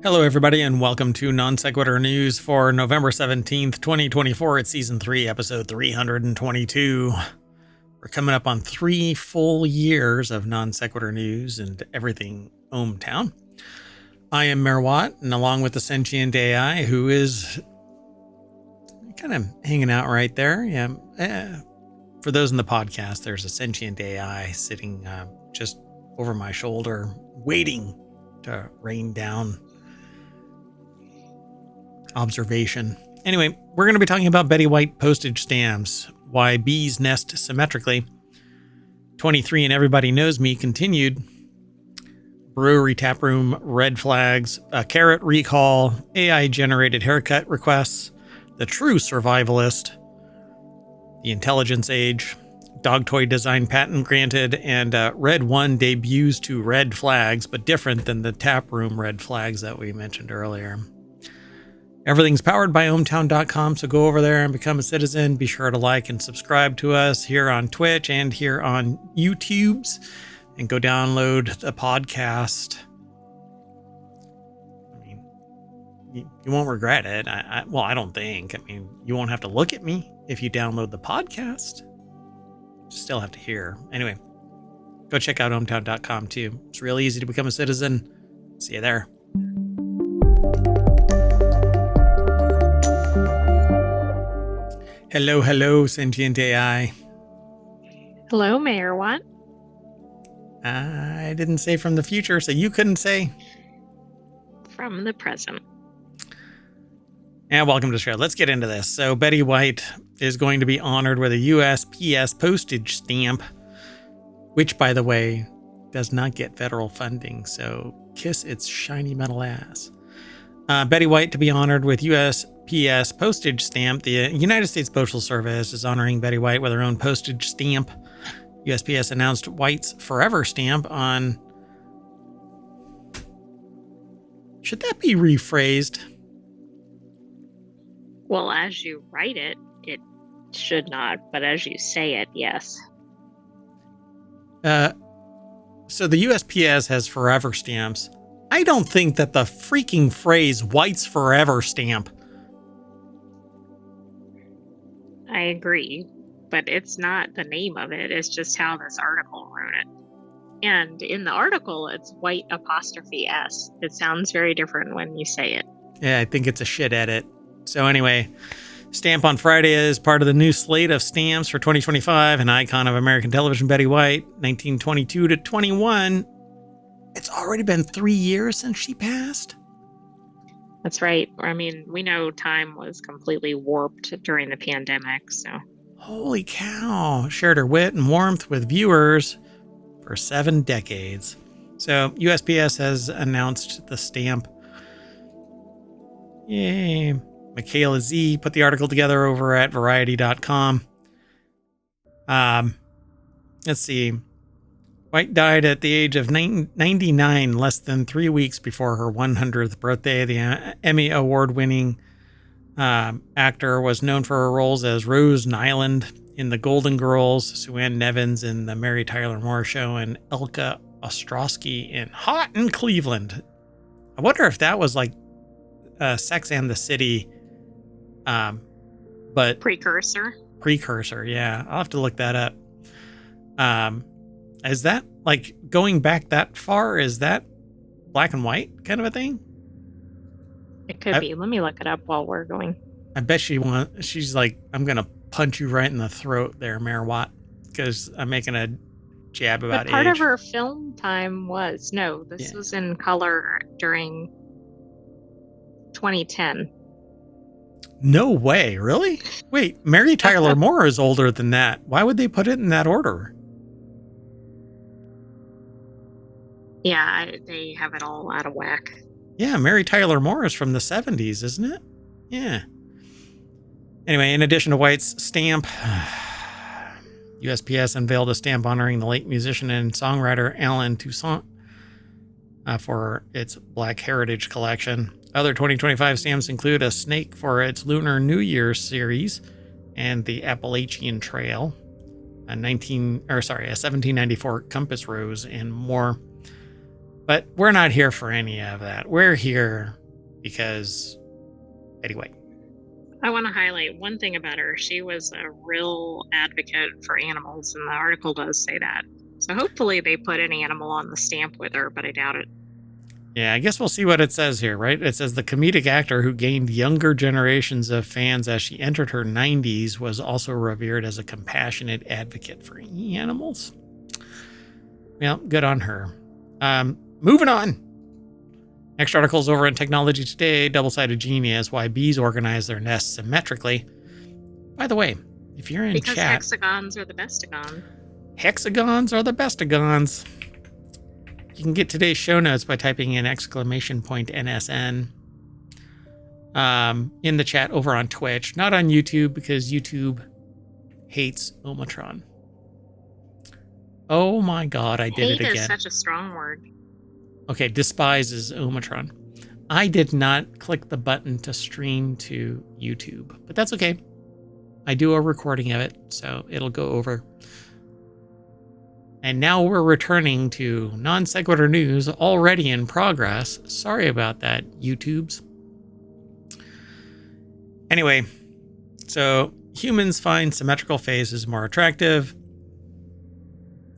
Hello, everybody, and welcome to Non Sequitur News for November 17th, 2024. It's Season 3, Episode 322. We're coming up on 3 full years of Non Sequitur News and everything ohmTown. I am Mayor Watt, and along with the sentient AI, who is kind of hanging out right there. Yeah. For those in the podcast, there's a sentient AI sitting just over my shoulder, waiting to rain down observation. Anyway, we're going to be talking about Betty White postage stamps, why bees nest symmetrically. 23 and Everybody Knows Me continued. Brewery taproom red flags, a carrot recall, AI generated haircut requests, the true survivalist, the intelligence age, dog toy design patent granted, and Red 1 debuts to red flags, but different than the taproom red flags that we mentioned earlier. Everything's powered by ohmTown.com, so go over there and become a citizen. Be sure to like and subscribe to us here on Twitch and here on YouTubes, and go download the podcast. I mean, you won't regret it. Well, I don't think. I mean, you won't have to look at me if you download the podcast. You still have to hear. Anyway, go check out ohmTown.com too. It's real easy to become a citizen. See you there. Hello, sentient AI. Hello, Mayor Watt. I didn't say from the future, so you couldn't say. From the present. And welcome to the show. Let's get into this. So Betty White is going to be honored with a USPS postage stamp, which, by the way, does not get federal funding, so kiss its shiny metal ass. Betty White to be honored with USPS postage stamp. The United States Postal Service is honoring Betty White with her own postage stamp. USPS announced White's Forever stamp on... Should that be rephrased? Well, as you write it, it should not, but as you say it, yes. So the USPS has Forever stamps. I don't think that the freaking phrase White's Forever stamp. I agree, but it's not the name of it. It's just how this article wrote it. And in the article, it's White apostrophe S. It sounds very different when you say it. Yeah, I think it's a shit edit. So anyway, stamp on Friday is part of the new slate of stamps for 2025. An icon of American television, Betty White, 1922 to 21. It's already been 3 years since she passed. That's right. I mean, we know time was completely warped during the pandemic, so. Holy cow. Shared her wit and warmth with viewers for 7 decades. So USPS has announced the stamp. Yay. Michaela Z put the article together over at variety.com. Let's see. White died at the age of 99, less than 3 weeks before her 100th birthday. The Emmy Award-winning actor was known for her roles as Rose Nyland in The Golden Girls, Sue Ann Nevins in The Mary Tyler Moore Show, and Elka Ostrowski in Hot in Cleveland. I wonder if that was like Sex and the City, but Precursor, yeah. I'll have to look that up. Is that, like, going back that far, is that black and white kind of a thing? It could be. Let me look it up while we're going. I bet she's like, I'm going to punch you right in the throat there, Mayor Watt, because I'm making a jab about age. Part of her film time was, this was in color during 2010. No way, really? Wait, Mary Tyler Moore is older than that. Why would they put it in that order? Yeah, they have it all out of whack. Yeah, Mary Tyler Moore is from the 70s, isn't it? Yeah. Anyway, in addition to White's stamp, USPS unveiled a stamp honoring the late musician and songwriter Alan Toussaint for its Black Heritage collection. Other 2025 stamps include a snake for its Lunar New Year series and the Appalachian Trail, a 1794 compass rose, and more. But we're not here for any of that. We're here because Betty White. I want to highlight one thing about her. She was a real advocate for animals, and the article does say that. So hopefully they put an animal on the stamp with her, but I doubt it. Yeah, I guess we'll see what it says here, right? It says the comedic actor who gained younger generations of fans as she entered her 90s was also revered as a compassionate advocate for animals. Well, good on her. Moving on. Next article's over in Technology Today, Double-Sided Genius, Why Bees Organize Their Nests Symmetrically. By the way, if you're in Because chat... hexagons are the bestagons. Hexagons are the bestagons. You can get today's show notes by typing in !NSN in the chat over on Twitch, not on YouTube because YouTube hates Omatron. Oh my God, I did it again. Hate is such a strong word. Okay, despises Omatron. I did not click the button to stream to YouTube, but that's okay. I do a recording of it, so it'll go over. And now we're returning to non sequitur news already in progress. Sorry about that, YouTubes. Anyway, so humans find symmetrical faces more attractive,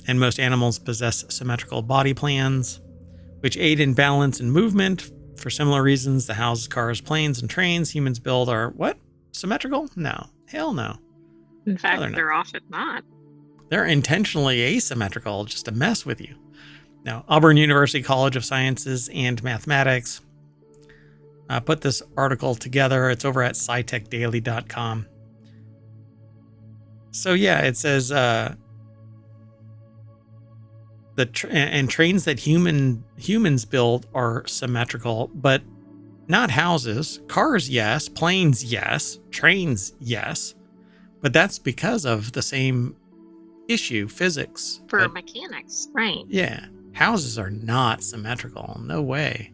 and most animals possess symmetrical body plans, which aid in balance and movement. For similar reasons, the houses, cars, planes, and trains humans build are what? Symmetrical? No. Hell no. In fact, they're often not. They're intentionally asymmetrical, just to mess with you. Now, Auburn University College of Sciences and Mathematics put this article together. It's over at scitechdaily.com. So yeah, it says trains that humans build are symmetrical, but not houses. Cars, yes. Planes, yes. Trains, yes. But that's because of the same issue, physics. For mechanics, right. Yeah. Houses are not symmetrical. No way.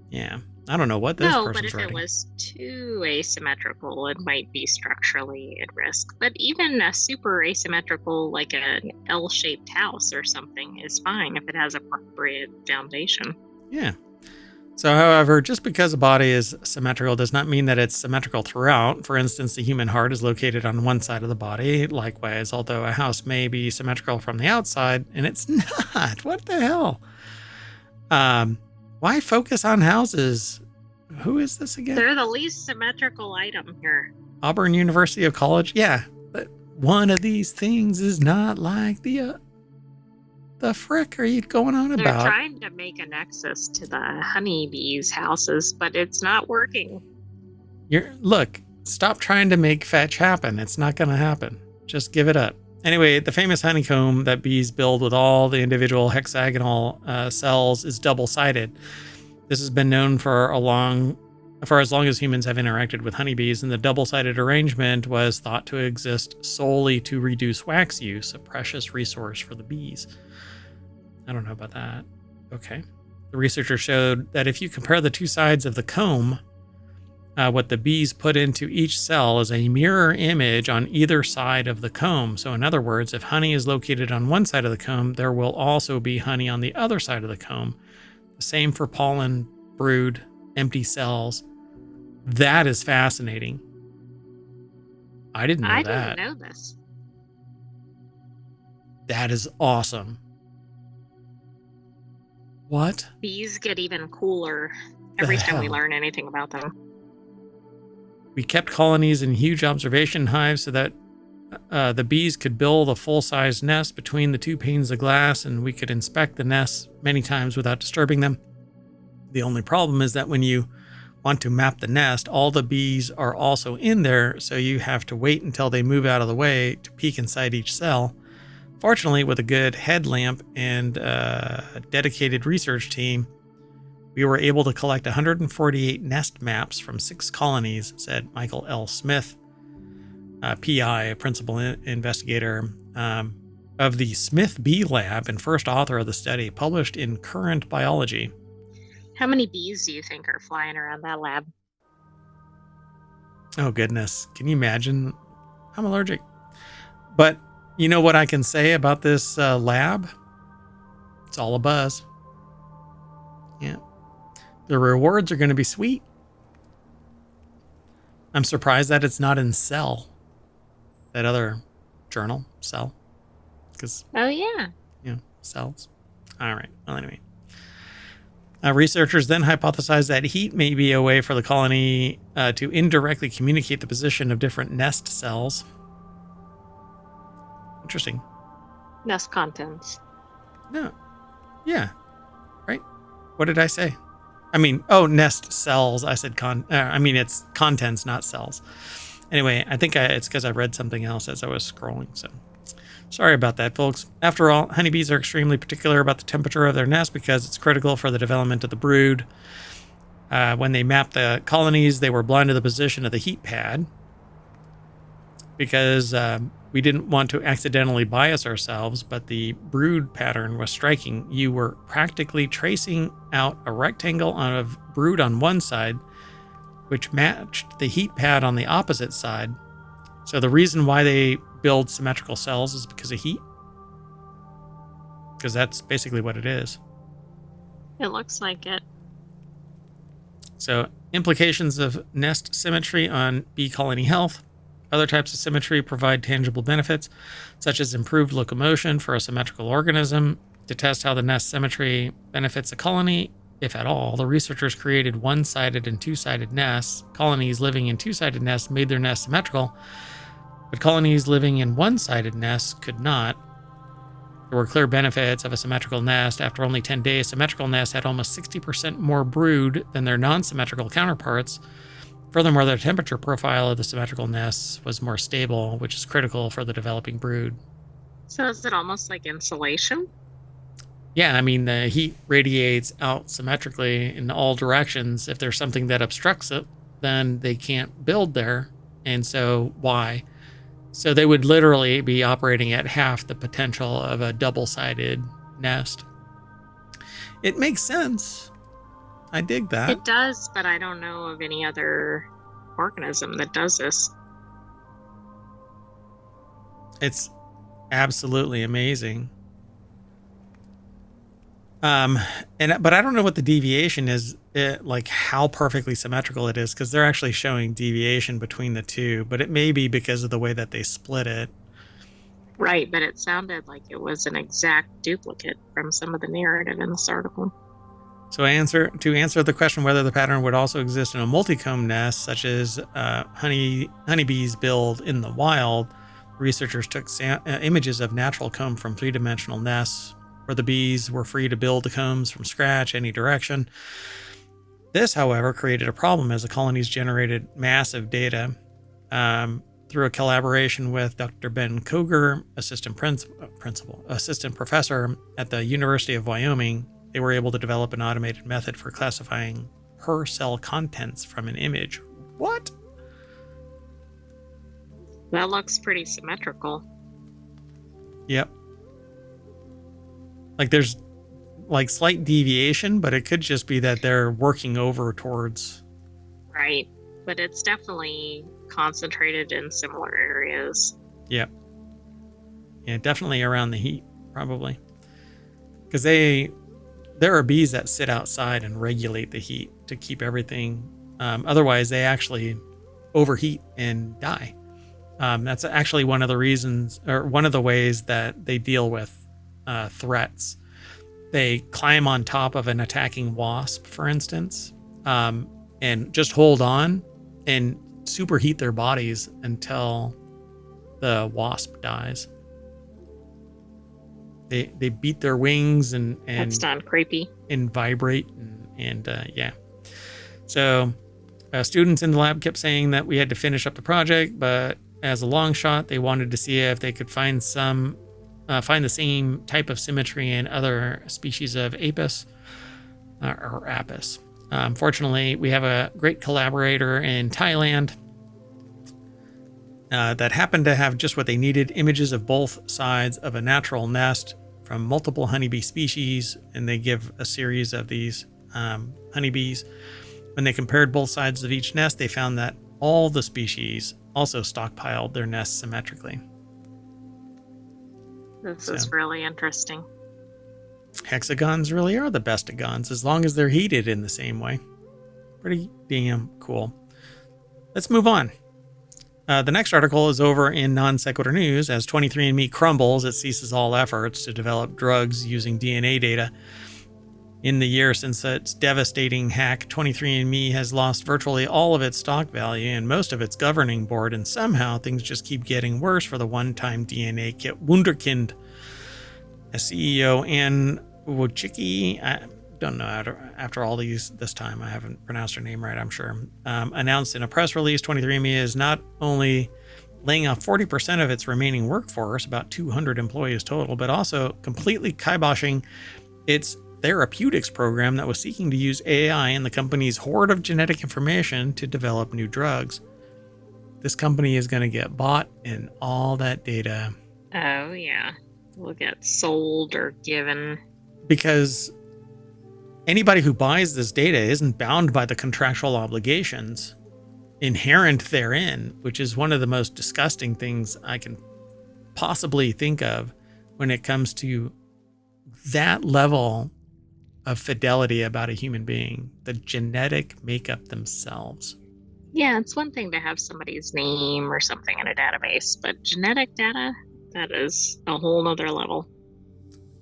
Yeah. I don't know what this person's but if writing. it was too asymmetrical, it might be structurally at risk. But even a super asymmetrical, like an L-shaped house or something, is fine if it has appropriate foundation. Yeah. So, however, just because a body is symmetrical does not mean that it's symmetrical throughout. For instance, the human heart is located on one side of the body. Likewise, although a house may be symmetrical from the outside, and it's not. What the hell? Why focus on houses? Who is this again? They're the least symmetrical item here. Auburn University of College? Yeah. But one of these things is not like the frick are you going on about? They're trying to make a nexus to the honeybees' houses, but it's not working. Look, stop trying to make fetch happen. It's not going to happen. Just give it up. Anyway, the famous honeycomb that bees build with all the individual hexagonal cells is double-sided. This has been known for as long as humans have interacted with honeybees, and the double-sided arrangement was thought to exist solely to reduce wax use, a precious resource for the bees. I don't know about that. Okay. The researchers showed that if you compare the two sides of the comb, what the bees put into each cell is a mirror image on either side of the comb. So in other words, if honey is located on one side of the comb, there will also be honey on the other side of the comb. The same for pollen, brood, empty cells. That is fascinating. I didn't know that. I didn't know this. That is awesome. What? Bees get even cooler every time we learn anything about them. We kept colonies in huge observation hives so that the bees could build a full-size nest between the two panes of glass, and we could inspect the nests many times without disturbing them. The only problem is that when you want to map the nest, all the bees are also in there, so you have to wait until they move out of the way to peek inside each cell. Fortunately, with a good headlamp and a dedicated research team, we were able to collect 148 nest maps from 6 colonies, said Michael L. Smith, PI, a principal investigator of the Smith Bee Lab and first author of the study, published in Current Biology. How many bees do you think are flying around that lab? Oh, goodness. Can you imagine? I'm allergic. But you know what I can say about this lab? It's all a buzz. Yeah. The rewards are going to be sweet. I'm surprised that it's not in Cell. That other journal, Cell. Because, Oh, yeah. cells. All right. Well, anyway. Researchers then hypothesized that heat may be a way for the colony to indirectly communicate the position of different nest cells. Interesting. Nest contents. No. Yeah. Right. What did I say? I mean, nest cells. I said it's contents, not cells. Anyway, I think it's because I read something else as I was scrolling. So sorry about that, folks. After all, honeybees are extremely particular about the temperature of their nest because it's critical for the development of the brood. When they mapped the colonies, they were blind to the position of the heat pad because we didn't want to accidentally bias ourselves, but the brood pattern was striking. You were practically tracing out a rectangle of brood on one side, which matched the heat pad on the opposite side. So the reason why they build symmetrical cells is because of heat. Because that's basically what it is. It looks like it. So implications of nest symmetry on bee colony health. Other types of symmetry provide tangible benefits, such as improved locomotion for a symmetrical organism. To test how the nest symmetry benefits a colony, if at all, the researchers created one-sided and two-sided nests. Colonies living in two-sided nests made their nests symmetrical, but colonies living in one-sided nests could not. There were clear benefits of a symmetrical nest. After only 10 days, symmetrical nests had almost 60% more brood than their non-symmetrical counterparts. Furthermore, the temperature profile of the symmetrical nests was more stable, which is critical for the developing brood. So is it almost like insulation? Yeah, I mean, the heat radiates out symmetrically in all directions. If there's something that obstructs it, then they can't build there. And so why? So they would literally be operating at half the potential of a double-sided nest. It makes sense. I dig that. It does, but I don't know of any other organism that does this. It's absolutely amazing. But I don't know what the deviation is, like how perfectly symmetrical it is, because they're actually showing deviation between the two, but it may be because of the way that they split it. Right, but it sounded like it was an exact duplicate from some of the narrative in this article. So to answer the question whether the pattern would also exist in a multicomb nest, such as honeybees build in the wild, researchers took images of natural comb from three-dimensional nests where the bees were free to build the combs from scratch any direction. This, however, created a problem as the colonies generated massive data. Through a collaboration with Dr. Ben Koger, assistant professor at the University of Wyoming, they were able to develop an automated method for classifying per cell contents from an image. What? That looks pretty symmetrical. Yep. Like there's like slight deviation, but it could just be that they're working over towards. Right. But it's definitely concentrated in similar areas. Yep. Yeah, definitely around the heat, probably. Because there are bees that sit outside and regulate the heat to keep everything. Otherwise, they actually overheat and die. That's actually one of the reasons, or one of the ways that they deal with threats. They climb on top of an attacking wasp, for instance, and just hold on and superheat their bodies until the wasp dies. They beat their wings and That's not creepy. And vibrate and yeah. So students in the lab kept saying that we had to finish up the project, but as a long shot, they wanted to see if they could find the same type of symmetry in other species of apis or apis. Fortunately, we have a great collaborator in Thailand that happened to have just what they needed, images of both sides of a natural nest from multiple honeybee species, and they give a series of these honeybees. When they compared both sides of each nest, they found that all the species also stockpiled their nests symmetrically. This is really interesting. hexagons really are the bestagons as long as they're heated in the same way. Pretty damn cool. Let's move on. The next article is over in Non Sequitur News. As 23andMe crumbles, it ceases all efforts to develop drugs using DNA data. In the year since its devastating hack, 23andMe has lost virtually all of its stock value and most of its governing board, and somehow things just keep getting worse for the one-time DNA kit wunderkind. As CEO Ann Wojcicki, I don't know after all this time, I haven't pronounced her name right, I'm sure, announced in a press release, 23andMe is not only laying off 40% of its remaining workforce, about 200 employees total, but also completely kiboshing its therapeutics program that was seeking to use AI and the company's hoard of genetic information to develop new drugs. This company is going to get bought and all that data. Oh, yeah. Will get sold or given. Because anybody who buys this data isn't bound by the contractual obligations inherent therein, which is one of the most disgusting things I can possibly think of when it comes to that level of fidelity about a human being, the genetic makeup themselves. Yeah, it's one thing to have somebody's name or something in a database, but genetic data, that is a whole nother level.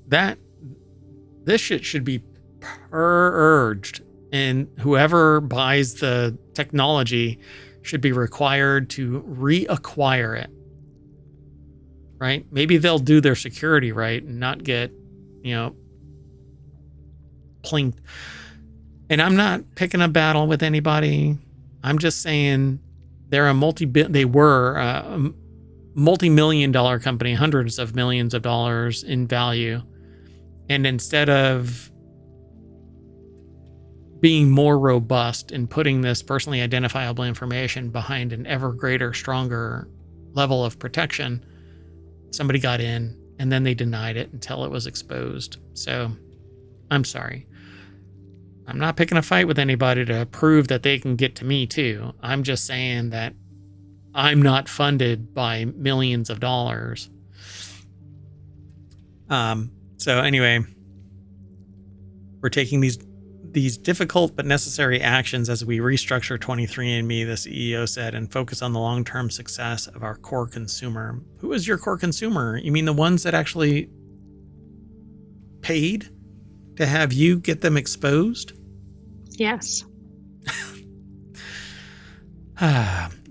This shit should be purged, and whoever buys the technology should be required to reacquire it. Right? Maybe they'll do their security right and not get, plinked. And I'm not picking a battle with anybody. I'm just saying they were a multi-million-dollar company, hundreds of millions of dollars in value. And instead of being more robust and putting this personally identifiable information behind an ever greater, stronger level of protection, somebody got in and then they denied it until it was exposed. So I'm sorry. I'm not picking a fight with anybody to prove that they can get to me too. I'm just saying that I'm not funded by millions of dollars. So anyway, we're taking these difficult but necessary actions as we restructure 23andMe, the CEO said, and focus on the long-term success of our core consumer. Who is your core consumer? You mean the ones that actually paid to have you get them exposed? Yes.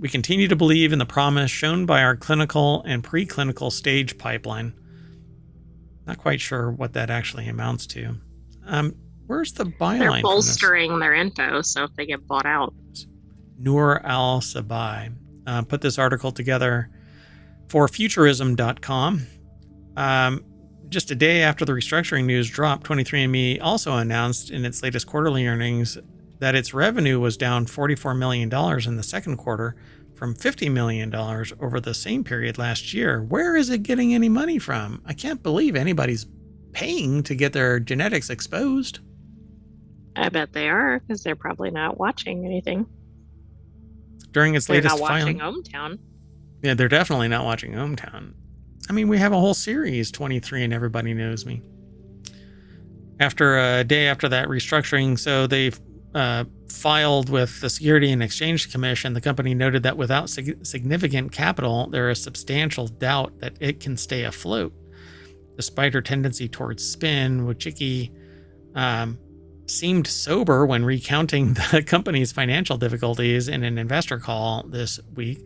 We continue to believe in the promise shown by our clinical and preclinical stage pipeline. Not quite sure what that actually amounts to. Where's the byline? They're bolstering their info, so if they get bought out. Noor Al-Sabai put this article together for Futurism.com. Just a day after the restructuring news dropped, 23andMe also announced in its latest quarterly earnings that its revenue was down $44 million in the second quarter from $50 million over the same period last year. Where is it getting any money from? I can't believe anybody's paying to get their genetics exposed. I bet they are, because they're probably not watching anything. During its latest They're not watching filing, ohmTown. Yeah, they're definitely not watching ohmTown. I mean, we have a whole series, 23 and Everybody Knows Me. After a day after that restructuring, so they filed with the Security and Exchange Commission. The company noted that without significant capital, there is substantial doubt that it can stay afloat. Despite her tendency towards spin, Wojcicki seemed sober when recounting the company's financial difficulties in an investor call this week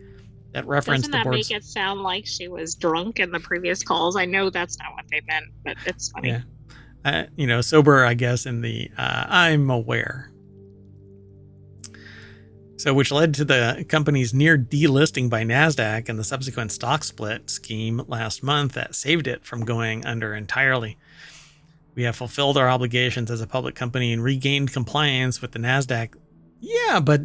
that referenced the board's... Doesn't that make it sound like she was drunk in the previous calls? I know that's not what they meant, but it's funny. Yeah. Sober, I guess, in the I'm aware. So, which led to the company's near delisting by NASDAQ and the subsequent stock split scheme last month that saved it from going under entirely. We have fulfilled our obligations as a public company and regained compliance with the NASDAQ. Yeah, but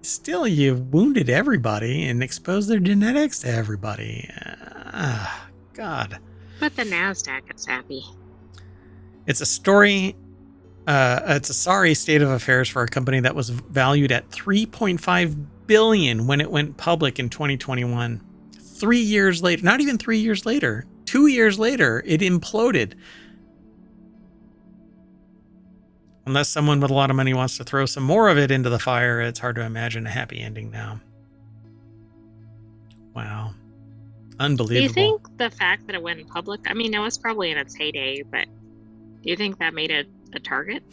still, you've wounded everybody and exposed their genetics to everybody. God. But the NASDAQ is happy. It's a story. It's a sorry state of affairs for a company that was valued at $3.5 billion when it went public in 2021. 3 years later, not even 3 years later, 2 years later, it imploded. Unless someone with a lot of money wants to throw some more of it into the fire, it's hard to imagine a happy ending now. Wow. Unbelievable. Do you think the fact that it went public, I mean, it was probably in its heyday, but do you think that made it a target?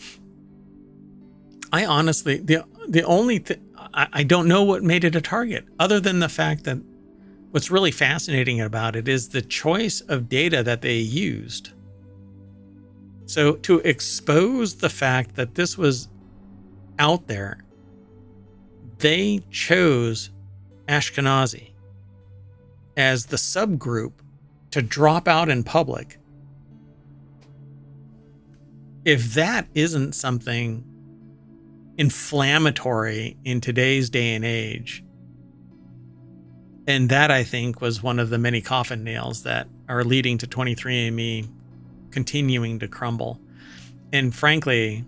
I honestly, the only thing, I don't know what made it a target, other than the fact that what's really fascinating about it is the choice of data that they used. So to expose the fact that this was out there, they chose Ashkenazi as the subgroup to drop out in public. If that isn't something inflammatory in today's day and age, and that, I think, was one of the many coffin nails that are leading to 23andMe continuing to crumble. And frankly,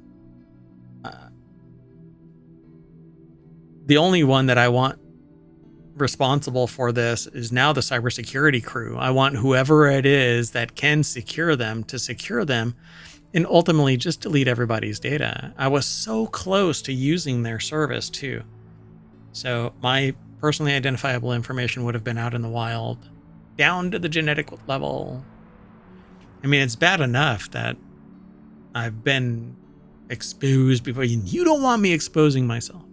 the only one that I want responsible for this is now the cybersecurity crew. I want whoever it is that can secure them to secure them and ultimately just delete everybody's data. I was so close to using their service too. So my personally identifiable information would have been out in the wild, down to the genetic level. I mean, it's bad enough that I've been exposed before. You don't want me exposing myself.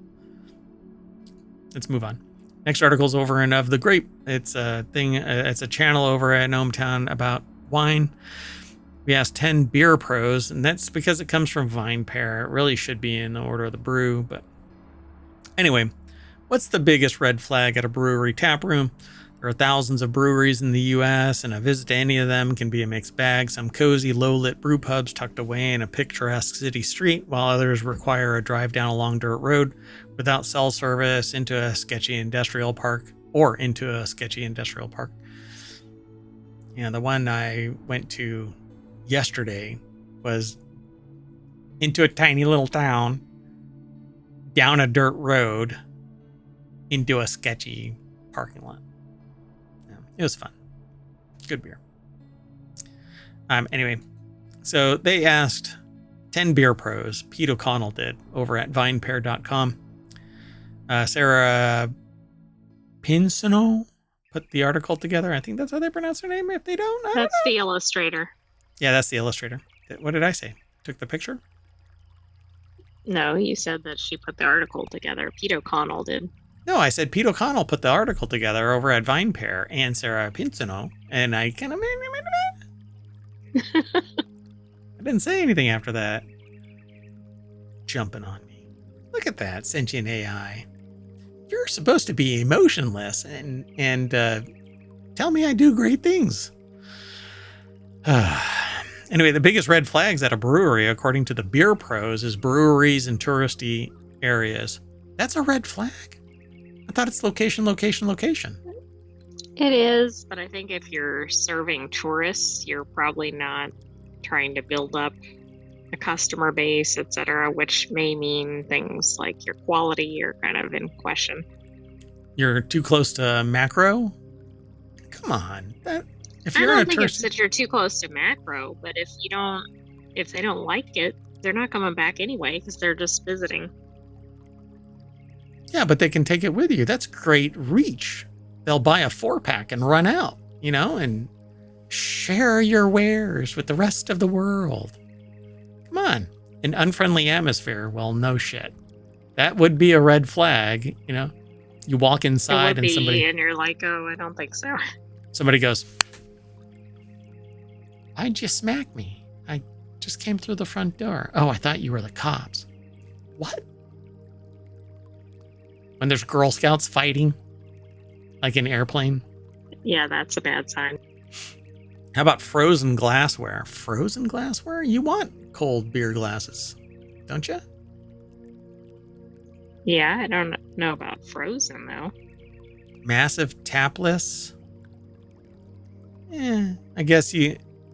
Let's move on. Next article's over in Of the Grape. It's a thing. It's a channel over at Gnometown about wine. We asked 10 beer pros, and that's because it comes from VinePair. It really should be in the order of the brew, but anyway, what's the biggest red flag at a brewery tap room? There are thousands of breweries in the U.S., and a visit to any of them can be a mixed bag. Some cozy, low-lit brew pubs tucked away in a picturesque city street, while others require a drive down a long dirt road without cell service into a sketchy industrial park. Yeah, the one I went to yesterday was into a tiny little town, down a dirt road, into a sketchy parking lot. Yeah, it was fun. Good beer. Anyway, so they asked 10 beer pros. Pete O'Connell did over at vinepair.com. Sarah Pinsino put the article together. I think that's how they pronounce her name. If they don't, I don't know. That's the illustrator. Yeah, that's the illustrator. What did I say? Took the picture? No, you said that she put the article together. Pete O'Connell did. No, I said Pete O'Connell put the article together over at VinePair and Sarah Pinsino, and I kind of I didn't say anything after that. Jumping on me. Look at that, sentient AI. You're supposed to be emotionless and tell me I do great things. Anyway, the biggest red flags at a brewery, according to the beer pros, is breweries in touristy areas. That's a red flag? I thought it's location. It is, but I think if you're serving tourists, you're probably not trying to build up a customer base, etc., which may mean things like your quality are kind of in question. You're too close to macro? Come on. If you're I don't think it's that you're too close to macro, but if they don't like it, they're not coming back anyway because they're just visiting. Yeah, but they can take it with you. That's great reach. They'll buy a 4-pack and run out, and share your wares with the rest of the world. Come on. An unfriendly atmosphere. Well, no shit. That would be a red flag, You walk inside and you're like, oh, I don't think so. Somebody goes, why'd you smack me? I just came through the front door. Oh, I thought you were the cops. What? When there's Girl Scouts fighting, like an airplane? Yeah, that's a bad sign. How about frozen glassware? Frozen glassware? You want cold beer glasses, don't you? Yeah, I don't know about frozen, though. Massive tapless? I guess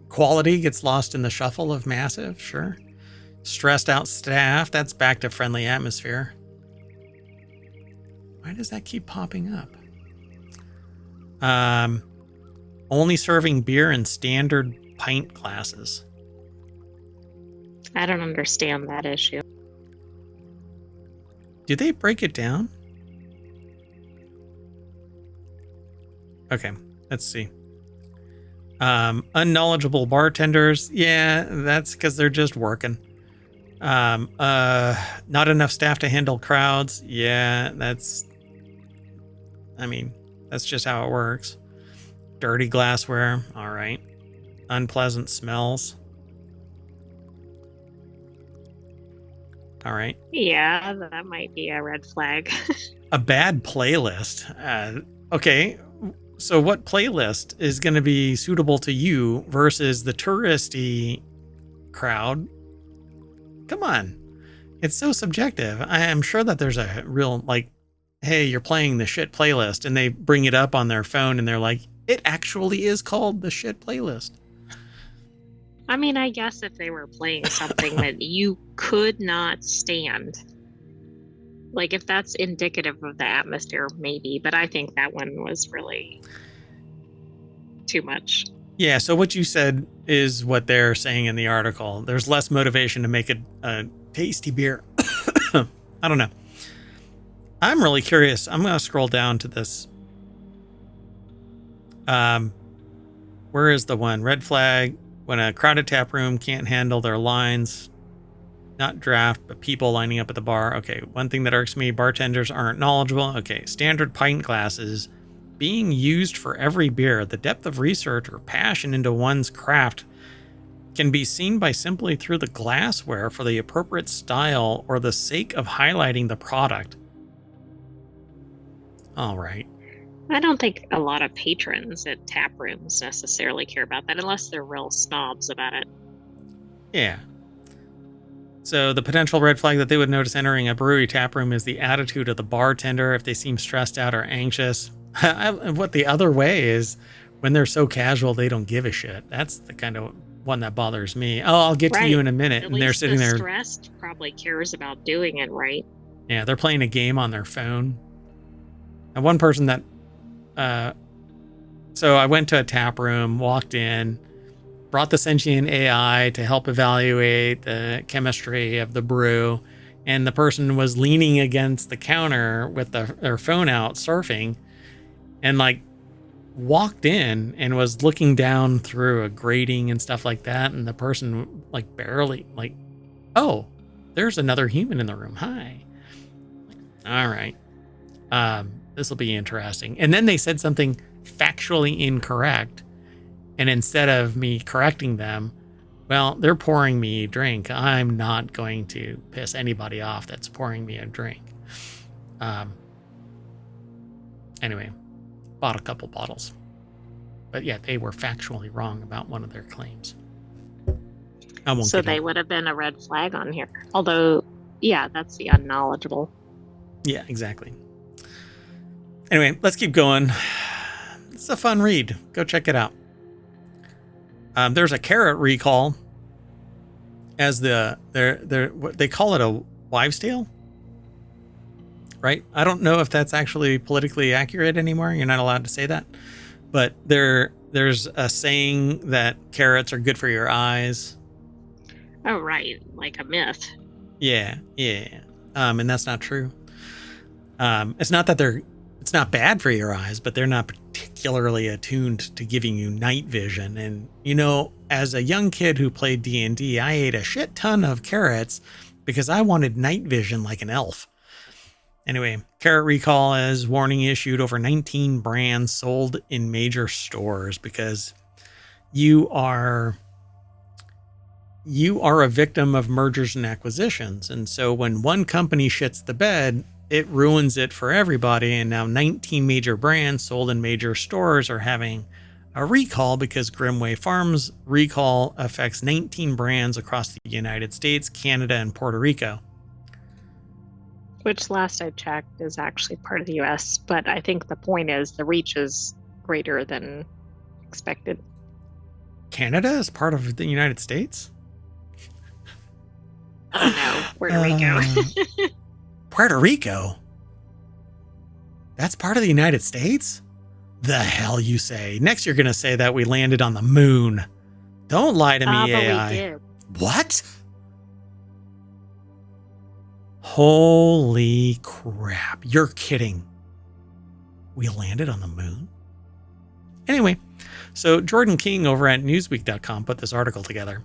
quality gets lost in the shuffle of massive, sure. Stressed out staff, that's back to friendly atmosphere. Why does that keep popping up? Only serving beer in standard pint glasses. I don't understand that issue. Do they break it down? Okay, let's see. Unknowledgeable bartenders. Yeah, that's because they're just working. Not enough staff to handle crowds. Yeah, that's just how it works. Dirty glassware. All right. Unpleasant smells. All right. Yeah, that might be a red flag. A bad playlist. Okay. So what playlist is going to be suitable to you versus the touristy crowd? Come on. It's so subjective. I am sure that there's a real, like, hey, you're playing the shit playlist, and they bring it up on their phone and they're like, it actually is called the shit playlist. I mean, I guess if they were playing something that you could not stand, like if that's indicative of the atmosphere, maybe, but I think that one was really too much. Yeah, so what you said is what they're saying in the article. There's less motivation to make a tasty beer. I don't know. I'm really curious. I'm going to scroll down to this. Where is the one? Red flag. When a crowded tap room can't handle their lines, not draft, but people lining up at the bar. Okay, one thing that irks me, bartenders aren't knowledgeable. Okay, standard pint glasses being used for every beer. The depth of research or passion into one's craft can be seen by simply through the glassware for the appropriate style or the sake of highlighting the product. All right. I don't think a lot of patrons at tap rooms necessarily care about that unless they're real snobs about it. Yeah. So the potential red flag that they would notice entering a brewery tap room is the attitude of the bartender if they seem stressed out or anxious. What the other way is when they're so casual they don't give a shit. That's the kind of one that bothers me. Oh, I'll get to you in a minute. And they're sitting there. Stressed probably cares about doing it right. Yeah, they're playing a game on their phone. And one person that so I went to a tap room, walked in, brought the sentient AI to help evaluate the chemistry of the brew, and the person was leaning against the counter with their phone out surfing, and like walked in and was looking down through a grating and stuff like that, and the person like barely like, oh, there's another human in the room. Hi. All right. This will be interesting. And then they said something factually incorrect. And instead of me correcting them, well, they're pouring me a drink. I'm not going to piss anybody off that's pouring me a drink. Anyway, bought a couple bottles. But yeah, they were factually wrong about one of their claims. So they would have been a red flag on here. Although, yeah, that's the unknowledgeable. Yeah, exactly. Anyway, let's keep going. It's a fun read. Go check it out. There's a carrot recall as they call it a wives' tale, right? I don't know if that's actually politically accurate anymore. You're not allowed to say that, but there's a saying that carrots are good for your eyes. Oh, right, like a myth. Yeah. And that's not true. It's not that it's not bad for your eyes, but they're not particularly attuned to giving you night vision. And, you know, as a young kid who played D&D, I ate a shit ton of carrots because I wanted night vision like an elf. Anyway, carrot recall is warning issued over 19 brands sold in major stores because you are a victim of mergers and acquisitions. And so when one company shits the bed, it ruins it for everybody. And now 19 major brands sold in major stores are having a recall because Grimway Farms recall affects 19 brands across the United States, Canada, and Puerto Rico. Which last I checked is actually part of the US, but I think the point is the reach is greater than expected. Canada is part of the United States? Oh no, Puerto Rico. Puerto Rico? That's part of the United States? The hell you say? Next you're going to say that we landed on the moon. Don't lie to me, AI. But we did. What? Holy crap. You're kidding. We landed on the moon? Anyway, so Jordan King over at Newsweek.com put this article together.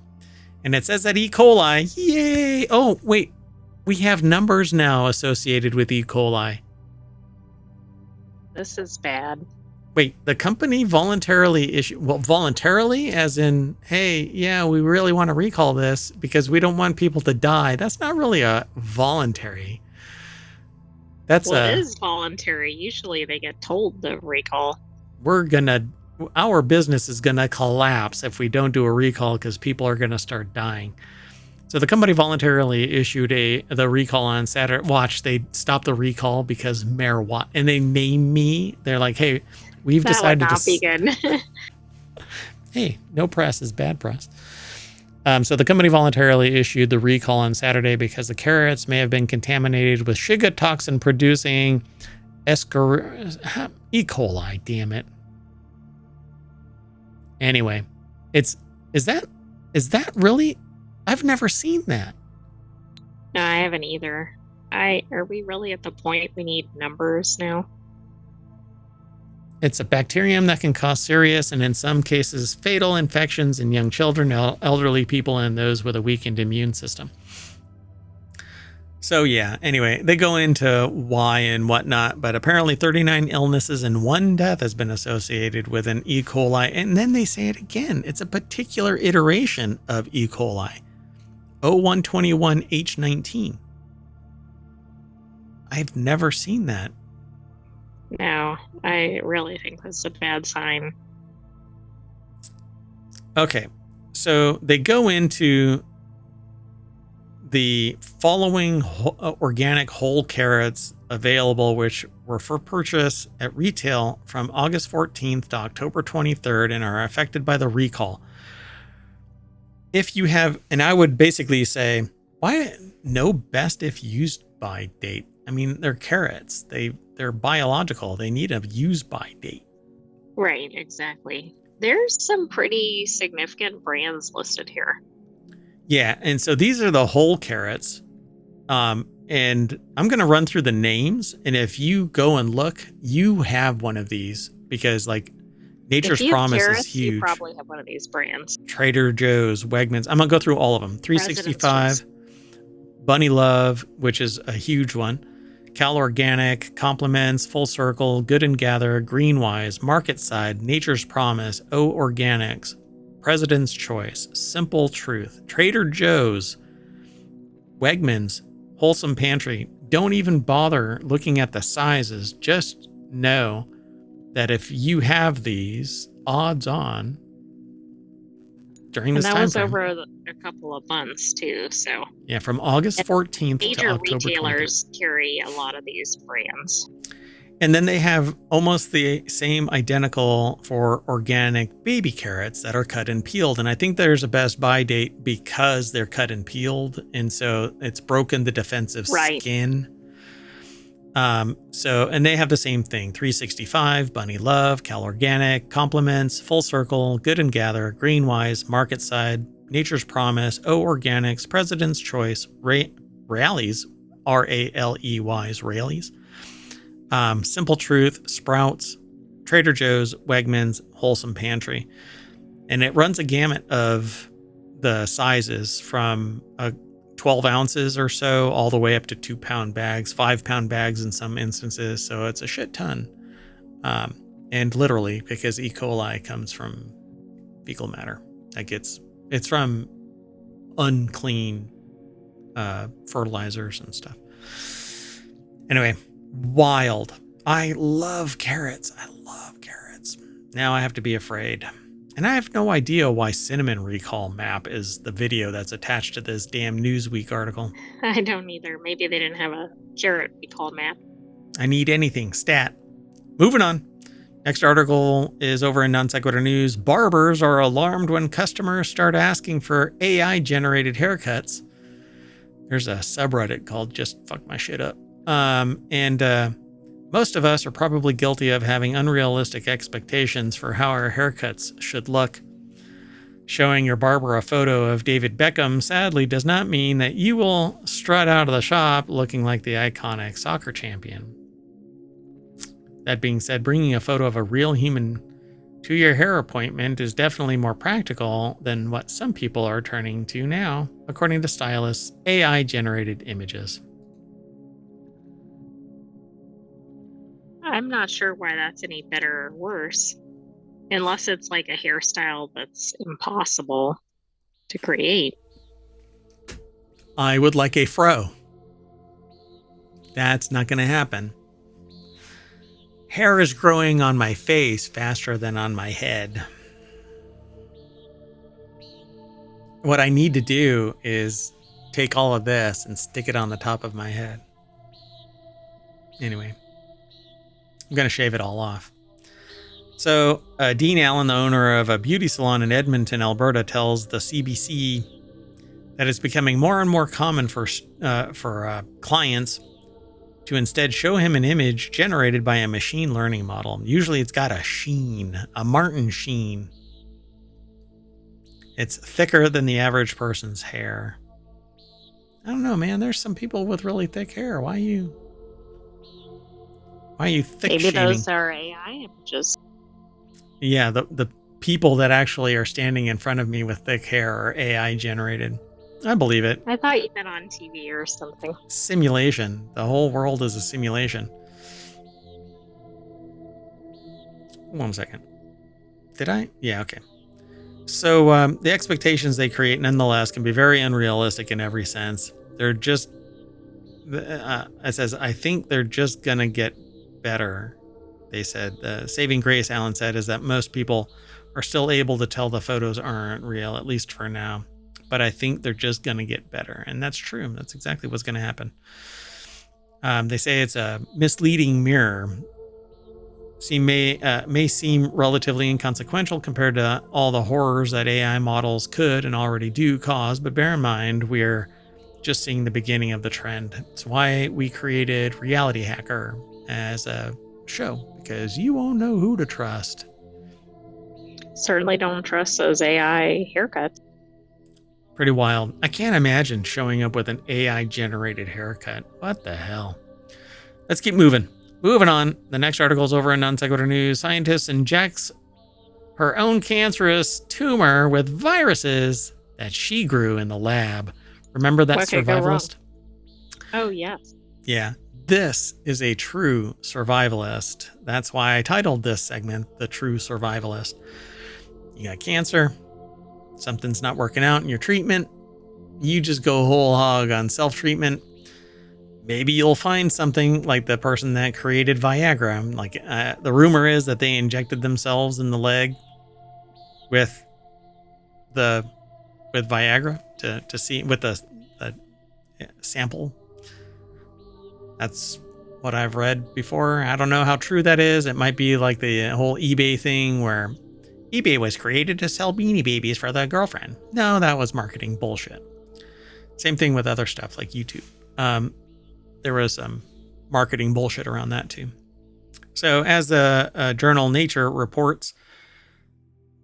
And it says that E. coli, yay! Oh, wait. We have numbers now associated with E. coli. This is bad. Wait, the company voluntarily issued, well, voluntarily as in, hey, yeah, we really want to recall this because we don't want people to die. That's not really a voluntary. That's it is voluntary. Usually they get told to recall. Our business is gonna collapse if we don't do a recall because people are gonna start dying. So the company voluntarily issued the recall on Saturday. Watch, they stopped the recall because marijuana, and they name me. They're like, hey, we've decided would not be good. Hey, no press is bad press. So the company voluntarily issued the recall on Saturday because the carrots may have been contaminated with Shiga toxin producing E. coli. Damn it. Anyway, is that really? I've never seen that. No, I haven't either. Are we really at the point we need numbers now? It's a bacterium that can cause serious and in some cases fatal infections in young children, elderly people, and those with a weakened immune system. So yeah, anyway, they go into why and whatnot, but apparently 39 illnesses and 1 death has been associated with an E. coli. And then they say it again. It's a particular iteration of E. coli, O121H19. I've never seen that. No, I really think that's a bad sign. Okay, so they go into the following organic whole carrots available, which were for purchase at retail from August 14th to October 23rd and are affected by the recall. If you have, and I would basically say, why no best if used by date? I mean, they're carrots. They're biological. They need a use by date. Right, exactly. There's some pretty significant brands listed here. Yeah, and so these are the whole carrots. And I'm going to run through the names. And if you go and look, you have one of these because, like, Nature's Promise carrots, is huge. You probably have one of these brands. Trader Joe's, Wegmans. I'm going to go through all of them. 365, Bunny Love, which is a huge one. Cal Organic, Compliments, Full Circle, Good and Gather, Greenwise, Market Side, Nature's Promise, O Organics, President's Choice, Simple Truth, Trader Joe's, Wegmans, Wholesome Pantry. Don't even bother looking at the sizes. Just know that if you have these, odds on, during this time frame. And that was over a couple of months too, so. Yeah, from August 14th to October 23rd. Major retailers carry a lot of these brands. And then they have almost the same identical for organic baby carrots that are cut and peeled. And I think there's a best buy date because they're cut and peeled. And so it's broken the defensive skin. And they have the same thing. 365, Bunny Love, Cal Organic, Compliments, Full Circle, Good and Gather, Greenwise, Market Side, Nature's Promise, O Organics, President's Choice, Rallies, R-A-L-E-Y's, Rallies, Simple Truth, Sprouts, Trader Joe's, Wegmans, Wholesome Pantry. And it runs a gamut of the sizes from 12 ounces or so all the way up to 2-pound bags, 5-pound bags in some instances. So it's a shit ton. And literally, because E. coli comes from fecal matter. Like it's from unclean fertilizers and stuff. Anyway, wild. I love carrots. Now I have to be afraid. And I have no idea why Cinnamon Recall Map is the video that's attached to this damn Newsweek article. I don't either. Maybe they didn't have a carrot recall map. I need anything. Stat. Moving on. Next article is over in Non Sequitur News. Barbers are alarmed when customers start asking for AI-generated haircuts. There's a subreddit called Just Fuck My Shit Up. Most of us are probably guilty of having unrealistic expectations for how our haircuts should look. Showing your barber a photo of David Beckham sadly does not mean that you will strut out of the shop looking like the iconic soccer champion. That being said, bringing a photo of a real human to your hair appointment is definitely more practical than what some people are turning to now, according to stylists' AI-generated images. I'm not sure why that's any better or worse, unless it's like a hairstyle that's impossible to create. I would like a fro. That's not going to happen. Hair is growing on my face faster than on my head. What I need to do is take all of this and stick it on the top of my head. Anyway, I'm going to shave it all off. So, Dean Allen, the owner of a beauty salon in Edmonton, Alberta, tells the CBC that it's becoming more and more common for clients to instead show him an image generated by a machine learning model. Usually it's got a sheen, a Martin sheen. It's thicker than the average person's hair. I don't know, man. There's some people with really thick hair. Why are you thick Maybe shaming? those are AI images. Yeah, the people that actually are standing in front of me with thick hair are AI generated. I believe it. I thought you meant on TV or something. Simulation. The whole world is a simulation. 1 second. Did I? Yeah, okay. So the expectations they create, nonetheless, can be very unrealistic in every sense. They're just, it says, I think they're just going to get better, they said. The saving grace, Allen said, is that most people are still able to tell the photos aren't real, at least for now. But I think they're just going to get better. And that's true. That's exactly what's going to happen. They say it's a misleading mirror. May seem relatively inconsequential compared to all the horrors that AI models could and already do cause, but bear in mind, we're just seeing the beginning of the trend. It's why we created Reality Hacker as a show, because you won't know who to trust. Certainly don't trust those AI haircuts. Pretty wild. I can't imagine showing up with an AI-generated haircut. What the hell? Let's keep moving. Moving on. The next article is over in Non Sequitur News. Scientist injects her own cancerous tumor with viruses that she grew in the lab. Remember that What could go wrong? survivalist? Oh, yes. Yeah. This is a true survivalist. That's why I titled this segment, The True Survivalist. You got cancer. Something's not working out in your treatment. You just go whole hog on self-treatment. Maybe you'll find something like the person that created Viagra. Like the rumor is that they injected themselves in the leg with Viagra to see with the sample. That's what I've read before. I don't know how true that is. It might be like the whole eBay thing where eBay was created to sell Beanie Babies for the girlfriend. No, that was marketing bullshit. Same thing with other stuff like YouTube. There was some marketing bullshit around that too. So as the journal Nature reports,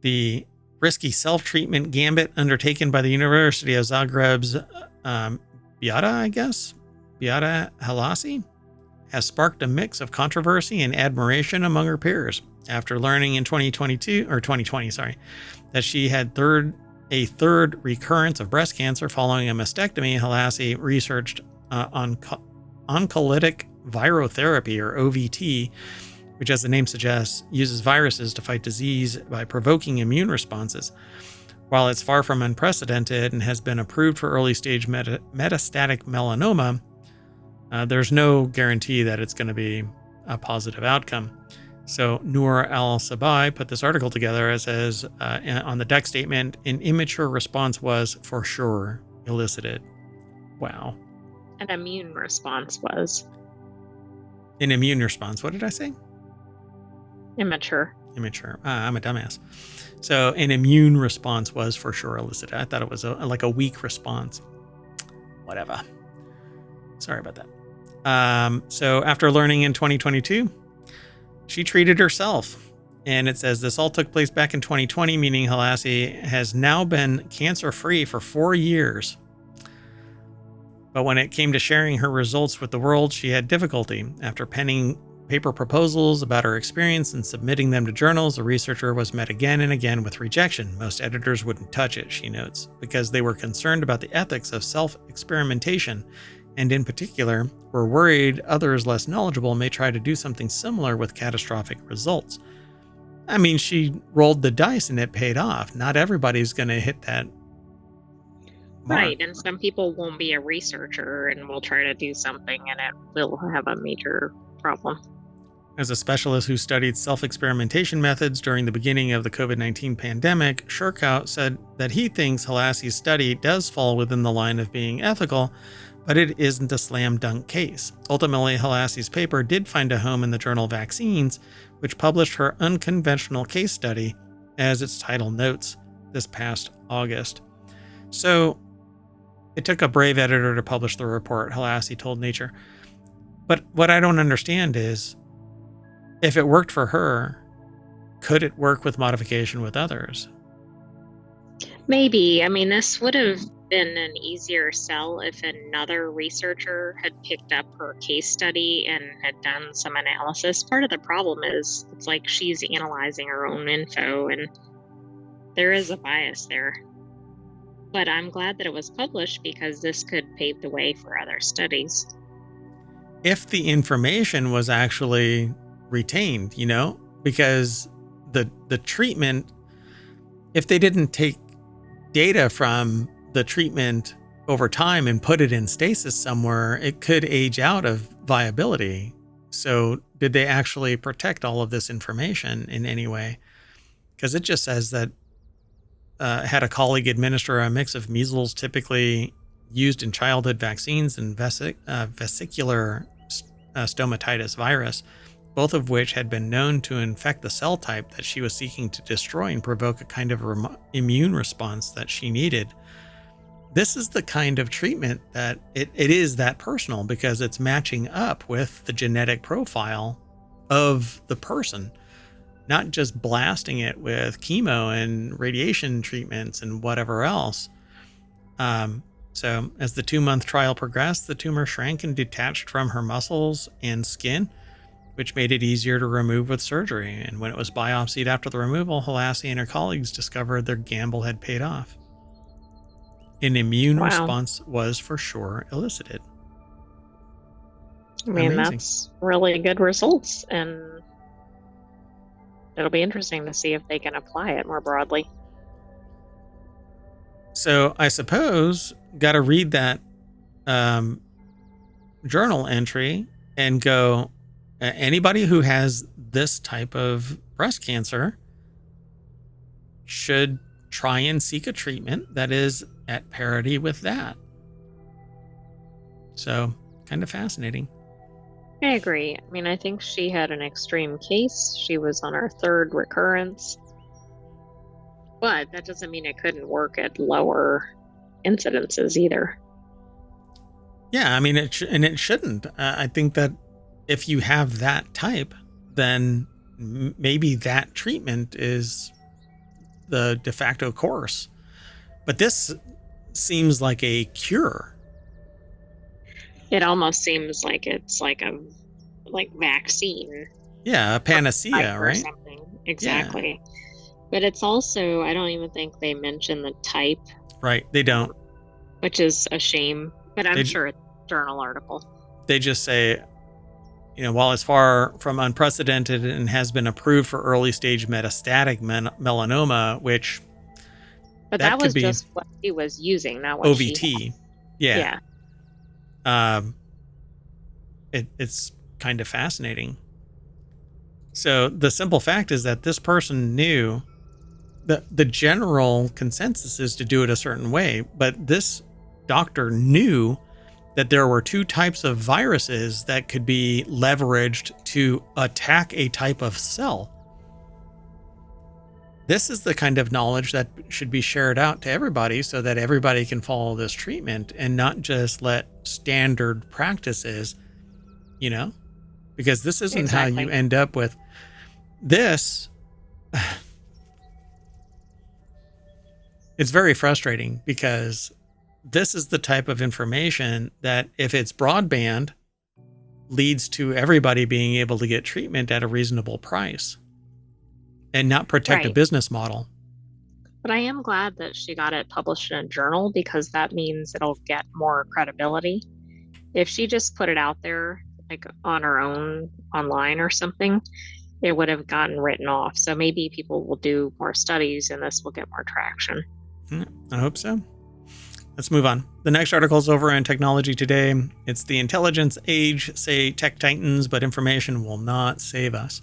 the risky self-treatment gambit undertaken by the University of Zagreb's Beata Halasi has sparked a mix of controversy and admiration among her peers. After learning in 2020, that she had a third recurrence of breast cancer following a mastectomy, Halasi researched oncolytic virotherapy, or OVT, which, as the name suggests, uses viruses to fight disease by provoking immune responses. While it's far from unprecedented and has been approved for early-stage metastatic melanoma, there's no guarantee that it's going to be a positive outcome. So Noor Al-Sabai put this article together as says on the deck statement, an immature response was for sure elicited. Wow. An immune response was. An immune response. What did I say? Immature. Immature. I'm a dumbass. So an immune response was for sure elicited. I thought it was like a weak response. Whatever. Sorry about that. So after learning in 2022, she treated herself And it says this all took place back in 2020, meaning Halassi has now been cancer-free for 4 years. But when it came to sharing her results with the world, she had difficulty. After penning paper proposals about her experience and submitting them to journals, the researcher was met again and again with rejection. Most editors wouldn't touch it, she notes, because they were concerned about the ethics of self-experimentation, and in particular, were worried others less knowledgeable may try to do something similar with catastrophic results. I mean, she rolled the dice and it paid off. Not everybody's going to hit that mark. Right, and some people won't be a researcher and will try to do something and it will have a major problem. As a specialist who studied self-experimentation methods during the beginning of the COVID-19 pandemic, Shurkow said that he thinks Halassi's study does fall within the line of being ethical, but it isn't a slam dunk case. Ultimately, Halassi's paper did find a home in the journal Vaccines, which published her unconventional case study, as its title notes, this past August. So it took a brave editor to publish the report, Halassi told Nature. But what I don't understand is, if it worked for her, could it work with modification with others? Maybe. I mean, this would have been an easier sell if another researcher had picked up her case study and had done some analysis. Part of the problem is it's like she's analyzing her own info and there is a bias there. But I'm glad that it was published because this could pave the way for other studies. If the information was actually retained, because the treatment, if they didn't take data from the treatment over time and put it in stasis somewhere, it could age out of viability. So did they actually protect all of this information in any way? Because it just says that had a colleague administer a mix of measles typically used in childhood vaccines and vesicular stomatitis virus, both of which had been known to infect the cell type that she was seeking to destroy and provoke a kind of immune response that she needed. This is the kind of treatment that it is that personal because it's matching up with the genetic profile of the person, not just blasting it with chemo and radiation treatments and whatever else. So as the 2-month trial progressed, the tumor shrank and detached from her muscles and skin, which made it easier to remove with surgery. And when it was biopsied after the removal, Halassi and her colleagues discovered their gamble had paid off. An immune response was for sure elicited. I mean, that's really good results, and it'll be interesting to see if they can apply it more broadly. So I suppose got to read that journal entry and go, anybody who has this type of breast cancer should try and seek a treatment that is at parity with that. So kind of fascinating. I agree. I mean, I think she had an extreme case. She was on her 3rd recurrence. But that doesn't mean it couldn't work at lower incidences either. Yeah, I mean, it shouldn't. I think that if you have that type, then maybe that treatment is the de facto course. But this seems like a cure. It almost seems like it's like a vaccine. Yeah, a panacea, right? Something. Exactly. Yeah. But it's also, I don't even think they mention the type. Right, they don't. Which is a shame, but I'm sure it's a journal article. They just say, while it's far from unprecedented and has been approved for early stage metastatic melanoma, which... But that was just what he was using, not what OVT. Yeah. It's kind of fascinating. So the simple fact is that this person knew that the general consensus is to do it a certain way, but this doctor knew that there were 2 types of viruses that could be leveraged to attack a type of cell. This is the kind of knowledge that should be shared out to everybody so that everybody can follow this treatment and not just let standard practices, because this isn't how you end up with this. it's very frustrating because this is the type of information that, if it's broadband, leads to everybody being able to get treatment at a reasonable price and not protect a Right. business model. But I am glad that she got it published in a journal because that means it'll get more credibility. If she just put it out there, like on her own online or something, it would have gotten written off. So maybe people will do more studies and this will get more traction. I hope so. Let's move on. The next article is over on Technology Today. It's the intelligence age, say tech titans, but information will not save us.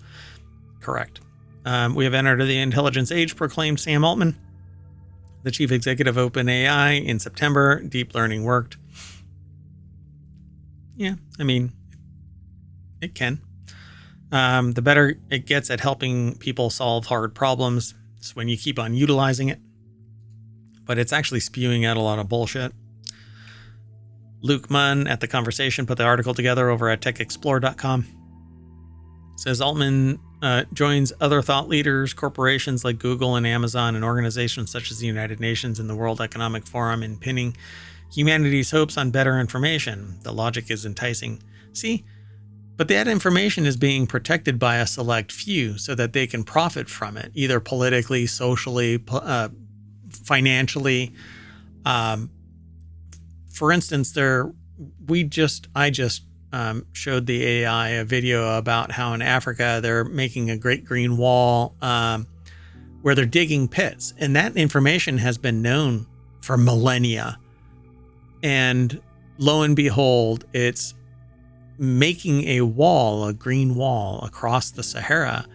Correct. We have entered the intelligence age, proclaimed Sam Altman, the chief executive of OpenAI, in September. Deep learning worked. Yeah, I mean, it can. The better it gets at helping people solve hard problems is when you keep on utilizing it. But it's actually spewing out a lot of bullshit. Luke Munn at The Conversation put the article together over at techexplore.com. Says Altman joins other thought leaders, corporations like Google and Amazon, and organizations such as the United Nations and the World Economic Forum in pinning humanity's hopes on better information. The logic is enticing. See, but that information is being protected by a select few so that they can profit from it, either politically, socially, financially. For instance, I just showed the AI a video about how in Africa they're making a great green wall where they're digging pits, and that information has been known for millennia. And lo and behold, it's making a wall, a green wall across the Sahara.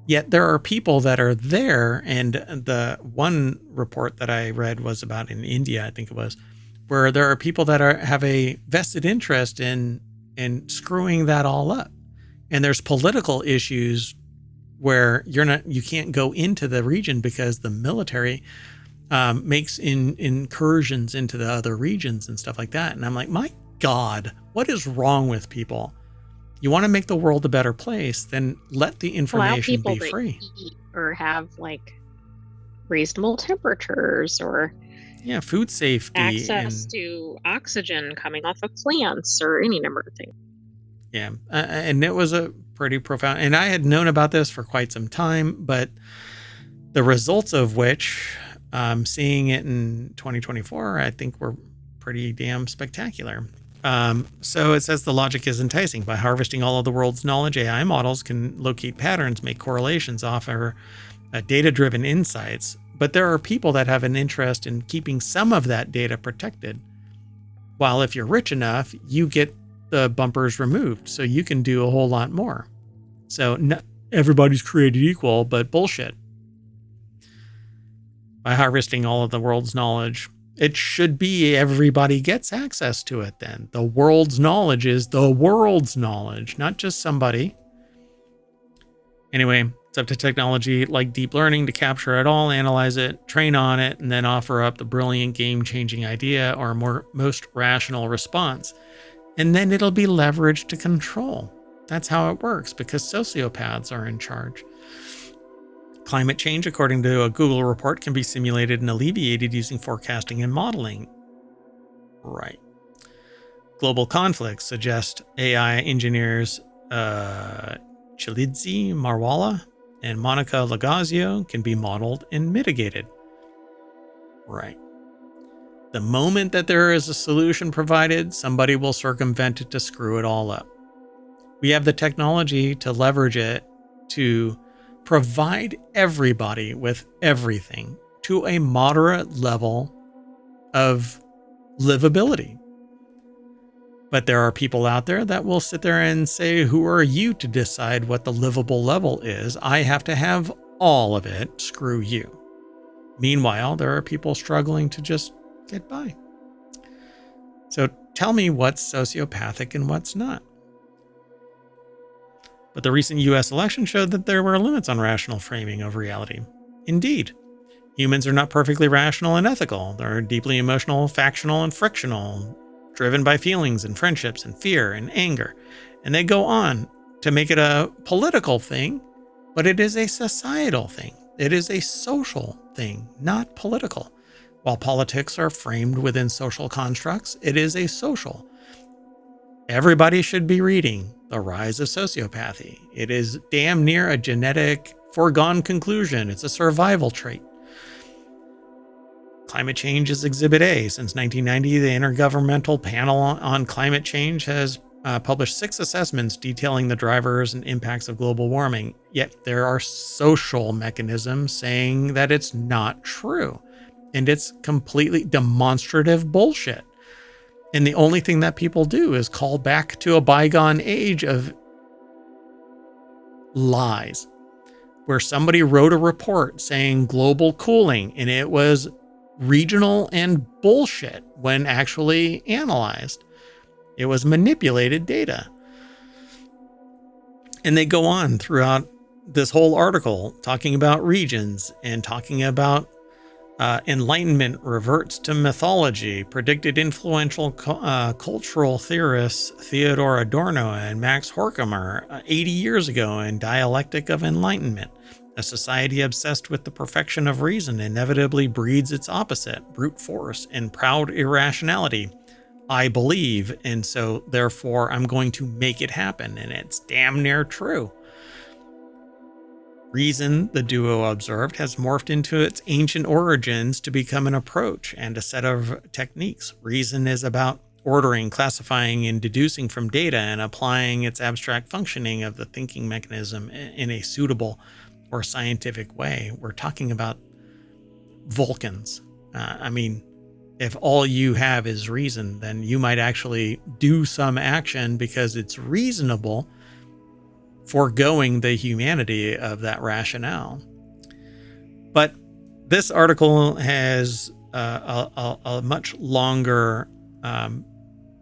Yet there are people that are there, and the one report that I read was about in India, I think it was, where there are people that have a vested interest in screwing that all up. And there's political issues where you can't go into the region because the military makes incursions into the other regions and stuff like that. And I'm like, my God, what is wrong with people? You want to make the world a better place, then let the information be free. Eat or have like reasonable temperatures or food safety, access to oxygen coming off of plants or any number of things. Yeah. And it was a pretty profound, and I had known about this for quite some time, but the results of which, seeing it in 2024, I think were pretty damn spectacular. So it says the logic is enticing. By harvesting all of the world's knowledge, AI models can locate patterns, make correlations, offer data-driven insights. But there are people that have an interest in keeping some of that data protected. While if you're rich enough, you get the bumpers removed, so you can do a whole lot more. So not everybody's created equal, but bullshit. By harvesting all of the world's knowledge, it should be everybody gets access to it then. The world's knowledge is the world's knowledge, not just somebody. Anyway, it's up to technology like deep learning to capture it all, analyze it, train on it, and then offer up the brilliant game-changing idea or most rational response. And then it'll be leveraged to control. That's how it works, because sociopaths are in charge. Climate change, according to a Google report, can be simulated and alleviated using forecasting and modeling. Right. Global conflicts suggest AI engineers Chilidze Marwala and Monica Lagazio can be modeled and mitigated. Right. The moment that there is a solution provided, somebody will circumvent it to screw it all up. We have the technology to leverage it to provide everybody with everything to a moderate level of livability. But there are people out there that will sit there and say, who are you to decide what the livable level is? I have to have all of it. Screw you. Meanwhile, there are people struggling to just get by. So tell me what's sociopathic and what's not. But the recent US election showed that there were limits on rational framing of reality. Indeed, humans are not perfectly rational and ethical. They're deeply emotional, factional, and frictional, driven by feelings and friendships and fear and anger. And they go on to make it a political thing but it is a societal thing. It is a social thing, not political. While politics are framed within social constructs, it is a social. Everybody should be reading The Rise of Sociopathy. It is damn near a genetic foregone conclusion. It's a survival trait. Climate change is Exhibit A. Since 1990, the Intergovernmental Panel on Climate Change has published 6 assessments detailing the drivers and impacts of global warming. Yet there are social mechanisms saying that it's not true. And it's completely demonstrative bullshit. And the only thing that people do is call back to a bygone age of lies, where somebody wrote a report saying global cooling, and it was regional and bullshit when actually analyzed. It was manipulated data. And they go on throughout this whole article talking about regions and talking about Enlightenment reverts to mythology, predicted influential cultural theorists Theodor Adorno and Max Horkheimer 80 years ago in Dialectic of Enlightenment. A society obsessed with the perfection of reason inevitably breeds its opposite, brute force and proud irrationality. I believe, and so therefore I'm going to make it happen, and it's damn near true. Reason, the duo observed, has morphed into its ancient origins to become an approach and a set of techniques. Reason is about ordering, classifying, and deducing from data and applying its abstract functioning of the thinking mechanism in a suitable or scientific way. We're talking about Vulcans. If all you have is reason, then you might actually do some action because it's reasonable, foregoing the humanity of that rationale. But this article has a much longer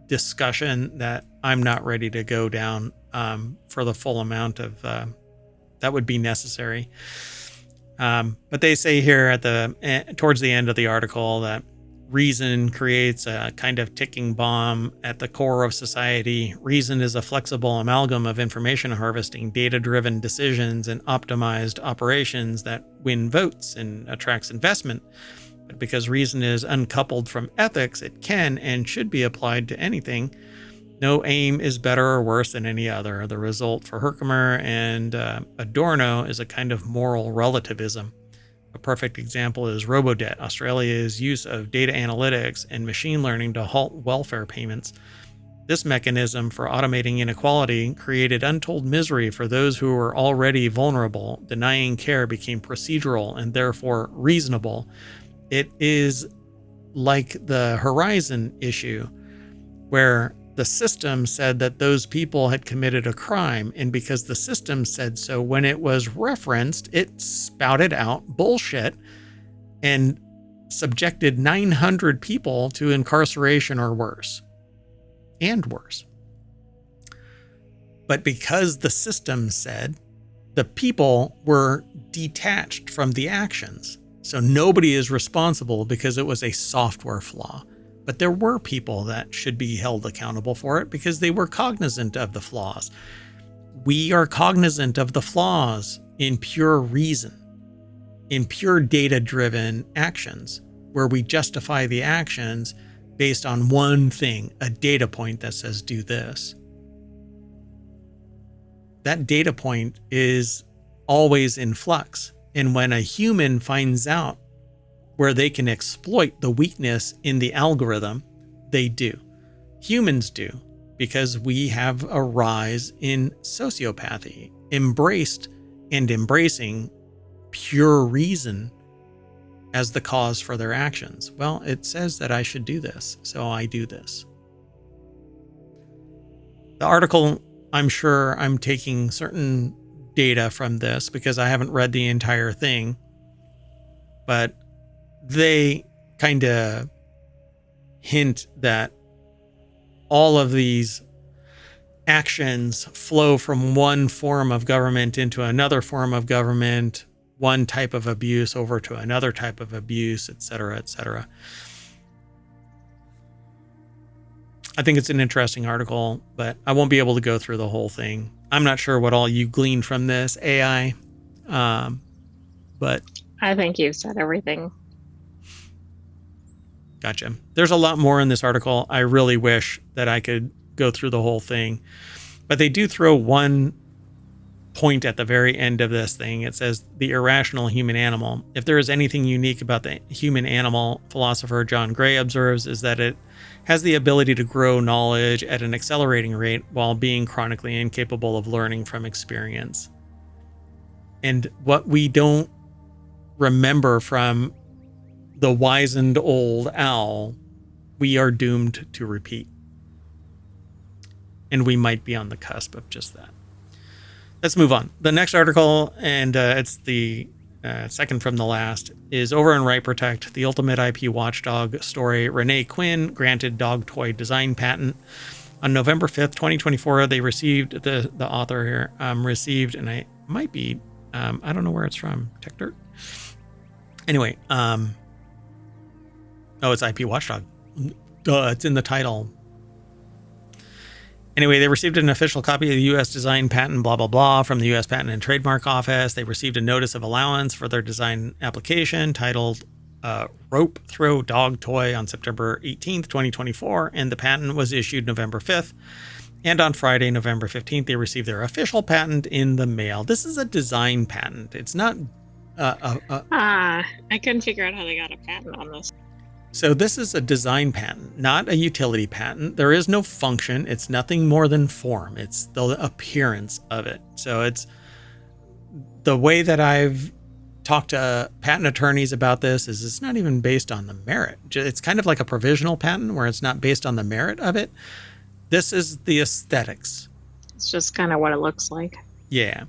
discussion that I'm not ready to go down for the full amount of that would be necessary. But they say here at towards the end of the article that reason creates a kind of ticking bomb at the core of society. Reason is a flexible amalgam of information harvesting, data-driven decisions, and optimized operations that win votes and attracts investment. But because reason is uncoupled from ethics, it can and should be applied to anything. No aim is better or worse than any other. The result for Herkimer and Adorno is a kind of moral relativism. A perfect example is Robodebt, Australia's use of data analytics and machine learning to halt welfare payments. This mechanism for automating inequality created untold misery for those who were already vulnerable. Denying care became procedural and therefore reasonable. It is like the Horizon issue, where the system said that those people had committed a crime, and because the system said so, when it was referenced, it spouted out bullshit and subjected 900 people to incarceration or worse. And worse. But because the system said, the people were detached from the actions. So nobody is responsible because it was a software flaw. But there were people that should be held accountable for it because they were cognizant of the flaws. We are cognizant of the flaws in pure reason, in pure data-driven actions, where we justify the actions based on one thing, a data point that says do this. That data point is always in flux. And when a human finds out where they can exploit the weakness in the algorithm, they do. Humans do, because we have a rise in sociopathy, embracing pure reason as the cause for their actions. Well, it says that I should do this, so I do this. The article, I'm sure I'm taking certain data from this because I haven't read the entire thing, but they kind of hint that all of these actions flow from one form of government into another form of government, one type of abuse over to another type of abuse, etc., etc. I think it's an interesting article, but I won't be able to go through the whole thing. I'm not sure what all you gleaned from this, AI. But I think you've said everything. gotcha. There's a lot more in this article. I really wish that I could go through the whole thing, but they do throw one point at the very end of this thing. It says the irrational human animal. If there is anything unique about the human animal, philosopher John Gray observes, is that it has the ability to grow knowledge at an accelerating rate while being chronically incapable of learning from experience. And what we don't remember from the wizened old owl, we are doomed to repeat. And we might be on the cusp of just that. Let's move on. The next article, and it's the second from the last, is over in Right Protect, the ultimate IP watchdog story. Renee Quinn granted dog toy design patent. On November 5th, 2024, they received, the author here, received, and I might be, I don't know where it's from, Tech Dirt? Anyway, it's IP Watchdog. Duh, it's in the title. Anyway, they received an official copy of the U.S. design patent, blah, blah, blah, from the U.S. Patent and Trademark Office. They received a notice of allowance for their design application titled Rope Throw Dog Toy on September 18th, 2024, and the patent was issued November 5th. And on Friday, November 15th, they received their official patent in the mail. This is a design patent. It's not... I couldn't figure out how they got a patent on this. So this is a design patent, not a utility patent. There is no function. It's nothing more than form. It's the appearance of it. So it's the way that I've talked to patent attorneys about this is it's not even based on the merit. It's kind of like a provisional patent where it's not based on the merit of it. This is the aesthetics. It's just kind of what it looks like. Yeah.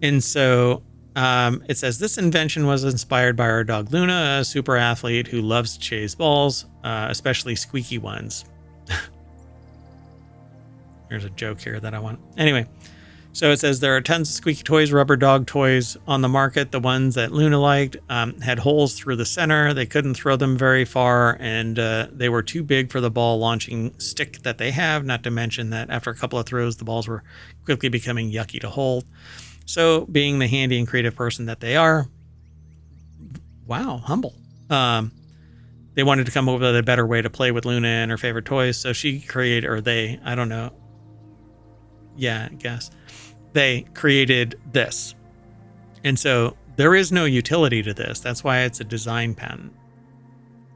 And so it says this invention was inspired by our dog Luna, a super athlete who loves to chase balls, especially squeaky ones. There's a joke here that I want. Anyway, so it says there are tons of squeaky toys, rubber dog toys on the market. The ones that Luna liked had holes through the center. They couldn't throw them very far, and they were too big for the ball launching stick that they have, not to mention that after a couple of throws, the balls were quickly becoming yucky to hold. So being the handy and creative person that they are, wow, humble. They wanted to come up with a better way to play with Luna and her favorite toys. So she created, or they, I don't know. Yeah, I guess. They created this. And so there is no utility to this. That's why it's a design patent.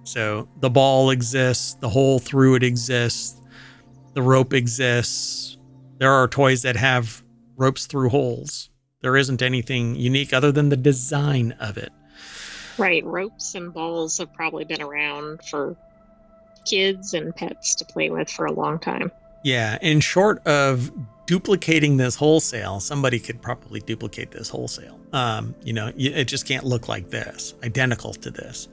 So the ball exists, the hole through it exists, the rope exists. There are toys that have ropes through holes. There isn't anything unique other than the design of it. Right. Ropes and balls have probably been around for kids and pets to play with for a long time. Yeah. And short of duplicating this wholesale, somebody could probably duplicate this wholesale. It just can't look like this, identical to this.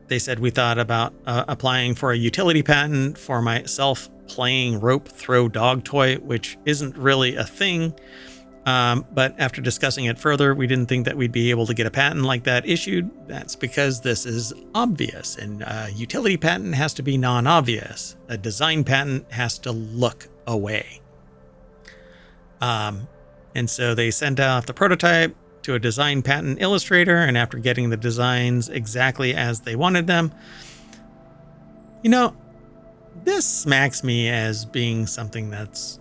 They said we thought about applying for a utility patent for my self-playing rope throw dog toy, which isn't really a thing. But after discussing it further, we didn't think that we'd be able to get a patent like that issued. That's because this is obvious, and a utility patent has to be non-obvious. A design patent has to look away. And so they sent out the prototype to a design patent illustrator, and after getting the designs exactly as they wanted them, this smacks me as being something that's...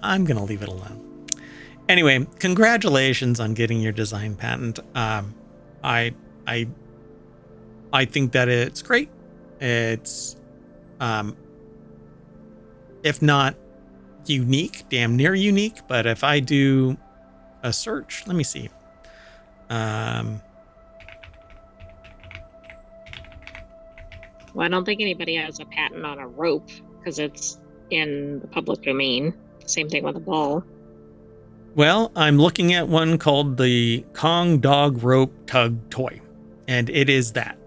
I'm going to leave it alone. Anyway, congratulations on getting your design patent. I think that it's great. It's, if not unique, damn near unique. But if I do a search, let me see. Well, I don't think anybody has a patent on a rope because it's in the public domain. Same thing with a ball. Well, I'm looking at one called the Kong Dog Rope Tug Toy, and it is that.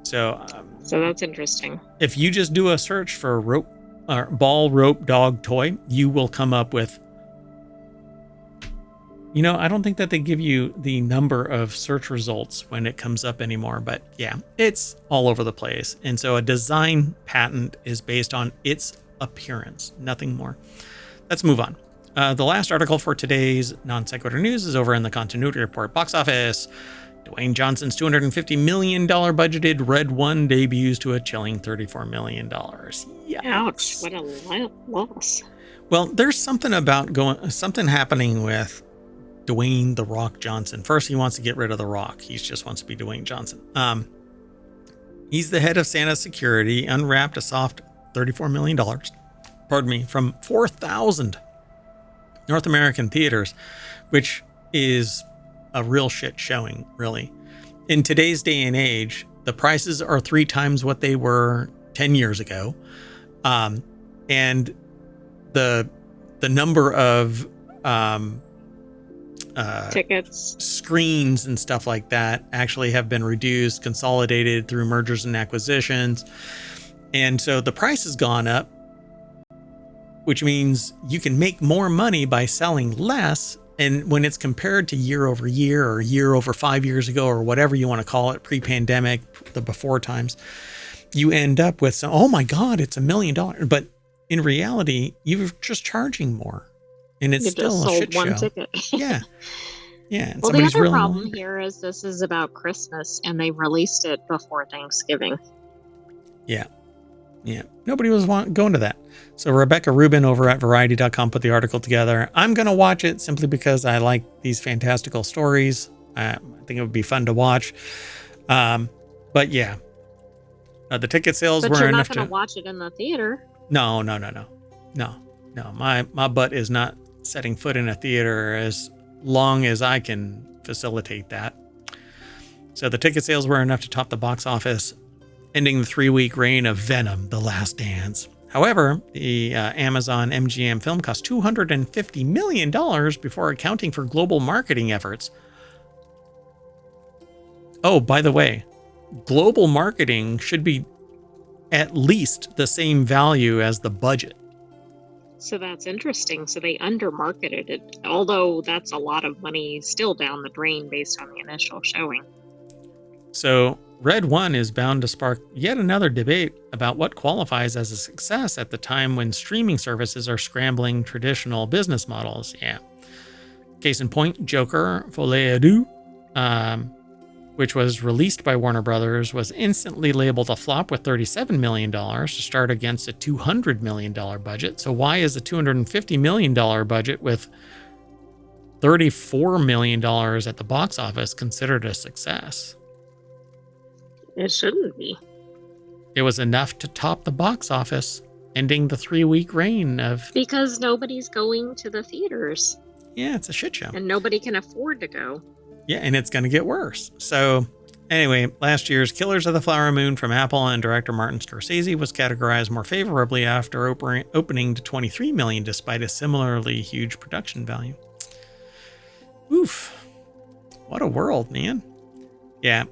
So that's interesting. If you just do a search for rope or ball rope dog toy, you will come up with... I don't think that they give you the number of search results when it comes up anymore, but yeah, it's all over the place. And so a design patent is based on its appearance, nothing more. Let's move on. The last article for today's Non Sequitur news is over in the Continuity Report box office. Dwayne Johnson's $250 million budgeted Red One debuts to a chilling $34 million. Yikes. Ouch, what a loss. Well, there's something happening with Dwayne "The Rock" Johnson. First, he wants to get rid of The Rock. He just wants to be Dwayne Johnson. He's the head of Santa's security, unwrapped a soft $34 million, from 4,000 North American theaters, which is a real shit showing, really. In today's day and age, the prices are 3 times what they were 10 years ago. And the number of tickets, screens and stuff like that actually have been reduced, consolidated through mergers and acquisitions. And so the price has gone up, which means you can make more money by selling less. And when it's compared to year over year or year over 5 years ago or whatever you want to call it, pre-pandemic, the before times, you end up with some, oh my God, it's $1 million. But in reality, you're just charging more. And it's still a shit show. Ticket. Yeah. Yeah. Well, the other problem here is this is about Christmas and they released it before Thanksgiving. Yeah. Yeah. Nobody was going to that. So Rebecca Rubin over at Variety.com put the article together. I'm going to watch it simply because I like these fantastical stories. I think it would be fun to watch. But yeah, the ticket sales were enough to... But you're not going to watch it in the theater. No. My butt is not setting foot in a theater as long as I can facilitate that. So the ticket sales were enough to top the box office, ending the 3-week reign of Venom: The Last Dance. However, the Amazon MGM film cost $250 million before accounting for global marketing efforts. Oh, by the way, global marketing should be at least the same value as the budget. So that's interesting. So they undermarketed it, although that's a lot of money still down the drain based on the initial showing. So Red One is bound to spark yet another debate about what qualifies as a success at the time when streaming services are scrambling traditional business models. Yeah. Case in point, Joker, Folie à Deux, which was released by Warner Brothers, was instantly labeled a flop with $37 million to start against a $200 million budget. So why is a $250 million budget with $34 million at the box office considered a success? It shouldn't be. It was enough to top the box office, ending the 3-week reign of... Because nobody's going to the theaters. Yeah, it's a shit show. And nobody can afford to go. Yeah, and it's going to get worse. So anyway, last year's Killers of the Flower Moon from Apple and director Martin Scorsese was categorized more favorably after opening to $23 million despite a similarly huge production value. Oof. What a world, man. Yeah.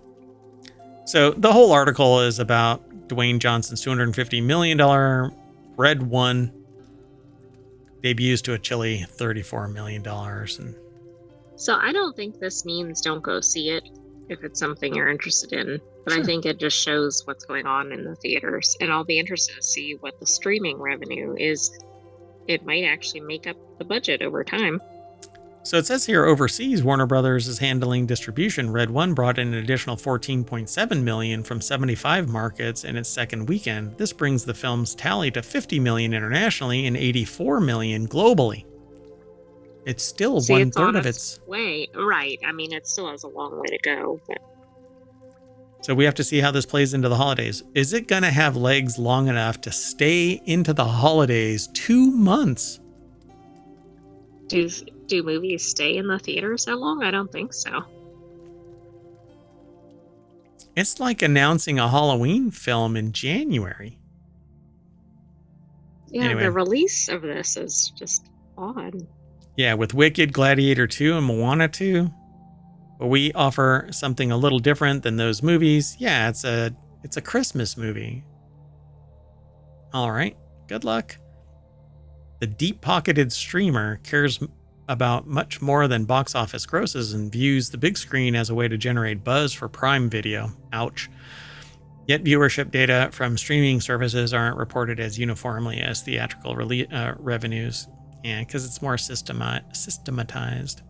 So the whole article is about Dwayne Johnson's $250 million Red One debuts to a chilly $34 million. And so I don't think this means don't go see it if it's something you're interested in. But sure. I think it just shows what's going on in the theaters. And I'll be interested to see what the streaming revenue is. It might actually make up the budget over time. So it says here overseas, Warner Brothers is handling distribution. Red One brought in an additional $14.7 million from 75 markets in its second weekend. This brings the film's tally to $50 million internationally and $84 million globally. It's still one-third of its way. Right. I mean, it still has a long way to go. But... So we have to see how this plays into the holidays. Is it going to have legs long enough to stay into the holidays 2 months? Do movies stay in the theater so long? I don't think so. It's like announcing a Halloween film in January. Yeah, anyway. The release of this is just odd. Yeah, with Wicked, Gladiator 2, and Moana 2. But we offer something a little different than those movies. Yeah, it's a Christmas movie. All right, good luck. The deep-pocketed streamer cares about much more than box office grosses and views the big screen as a way to generate buzz for Prime Video. Ouch. Yet viewership data from streaming services aren't reported as uniformly as theatrical revenues. Yeah, because it's more systematized.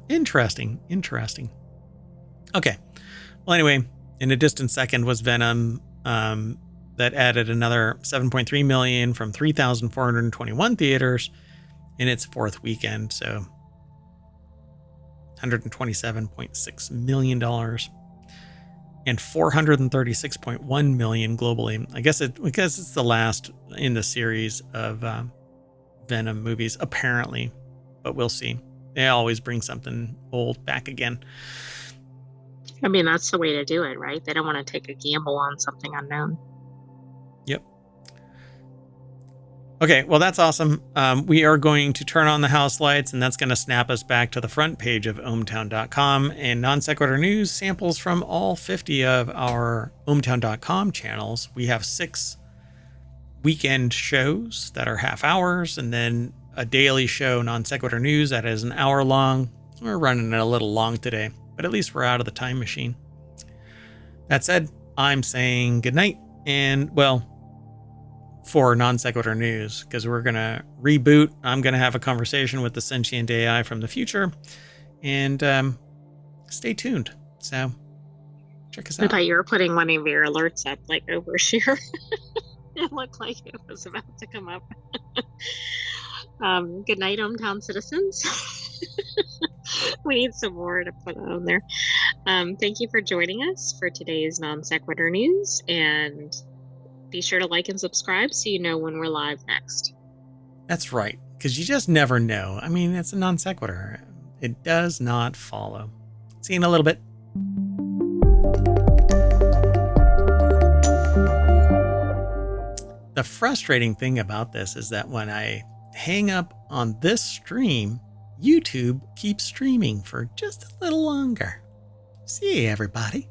Interesting. Okay. Well, anyway, in a distant second was Venom, that added another 7.3 million from 3,421 theaters in its fourth weekend. So $127.6 million and 436.1 million globally. I guess because it's the last in the series of Venom movies, apparently, but we'll see. They always bring something old back again. I mean, that's the way to do it, right? They don't want to take a gamble on something unknown. Yep. Okay, well, that's awesome. We are going to turn on the house lights, and that's going to snap us back to the front page of ohmtown.com and Non Sequitur News samples from all 50 of our ohmtown.com channels. We have 6 weekend shows that are half hours, and then a daily show, Non Sequitur News, that is an hour long. We're running it a little long today, but at least we're out of the time machine. That said, I'm saying goodnight, and, well, for Non Sequitur News, because we're going to reboot. I'm going to have a conversation with the sentient AI from the future, and stay tuned. So check us out. I thought you were putting one of your alerts up, like overshare. It looked like it was about to come up. Good night, hometown citizens. We need some more to put on there. Thank you for joining us for today's Non Sequitur News, and be sure to like and subscribe so you know when we're live next. That's right, because you just never know. I mean, it's a non sequitur. It does not follow. See you in a little bit. The frustrating thing about this is that when I hang up on this stream, YouTube keeps streaming for just a little longer. See you, everybody.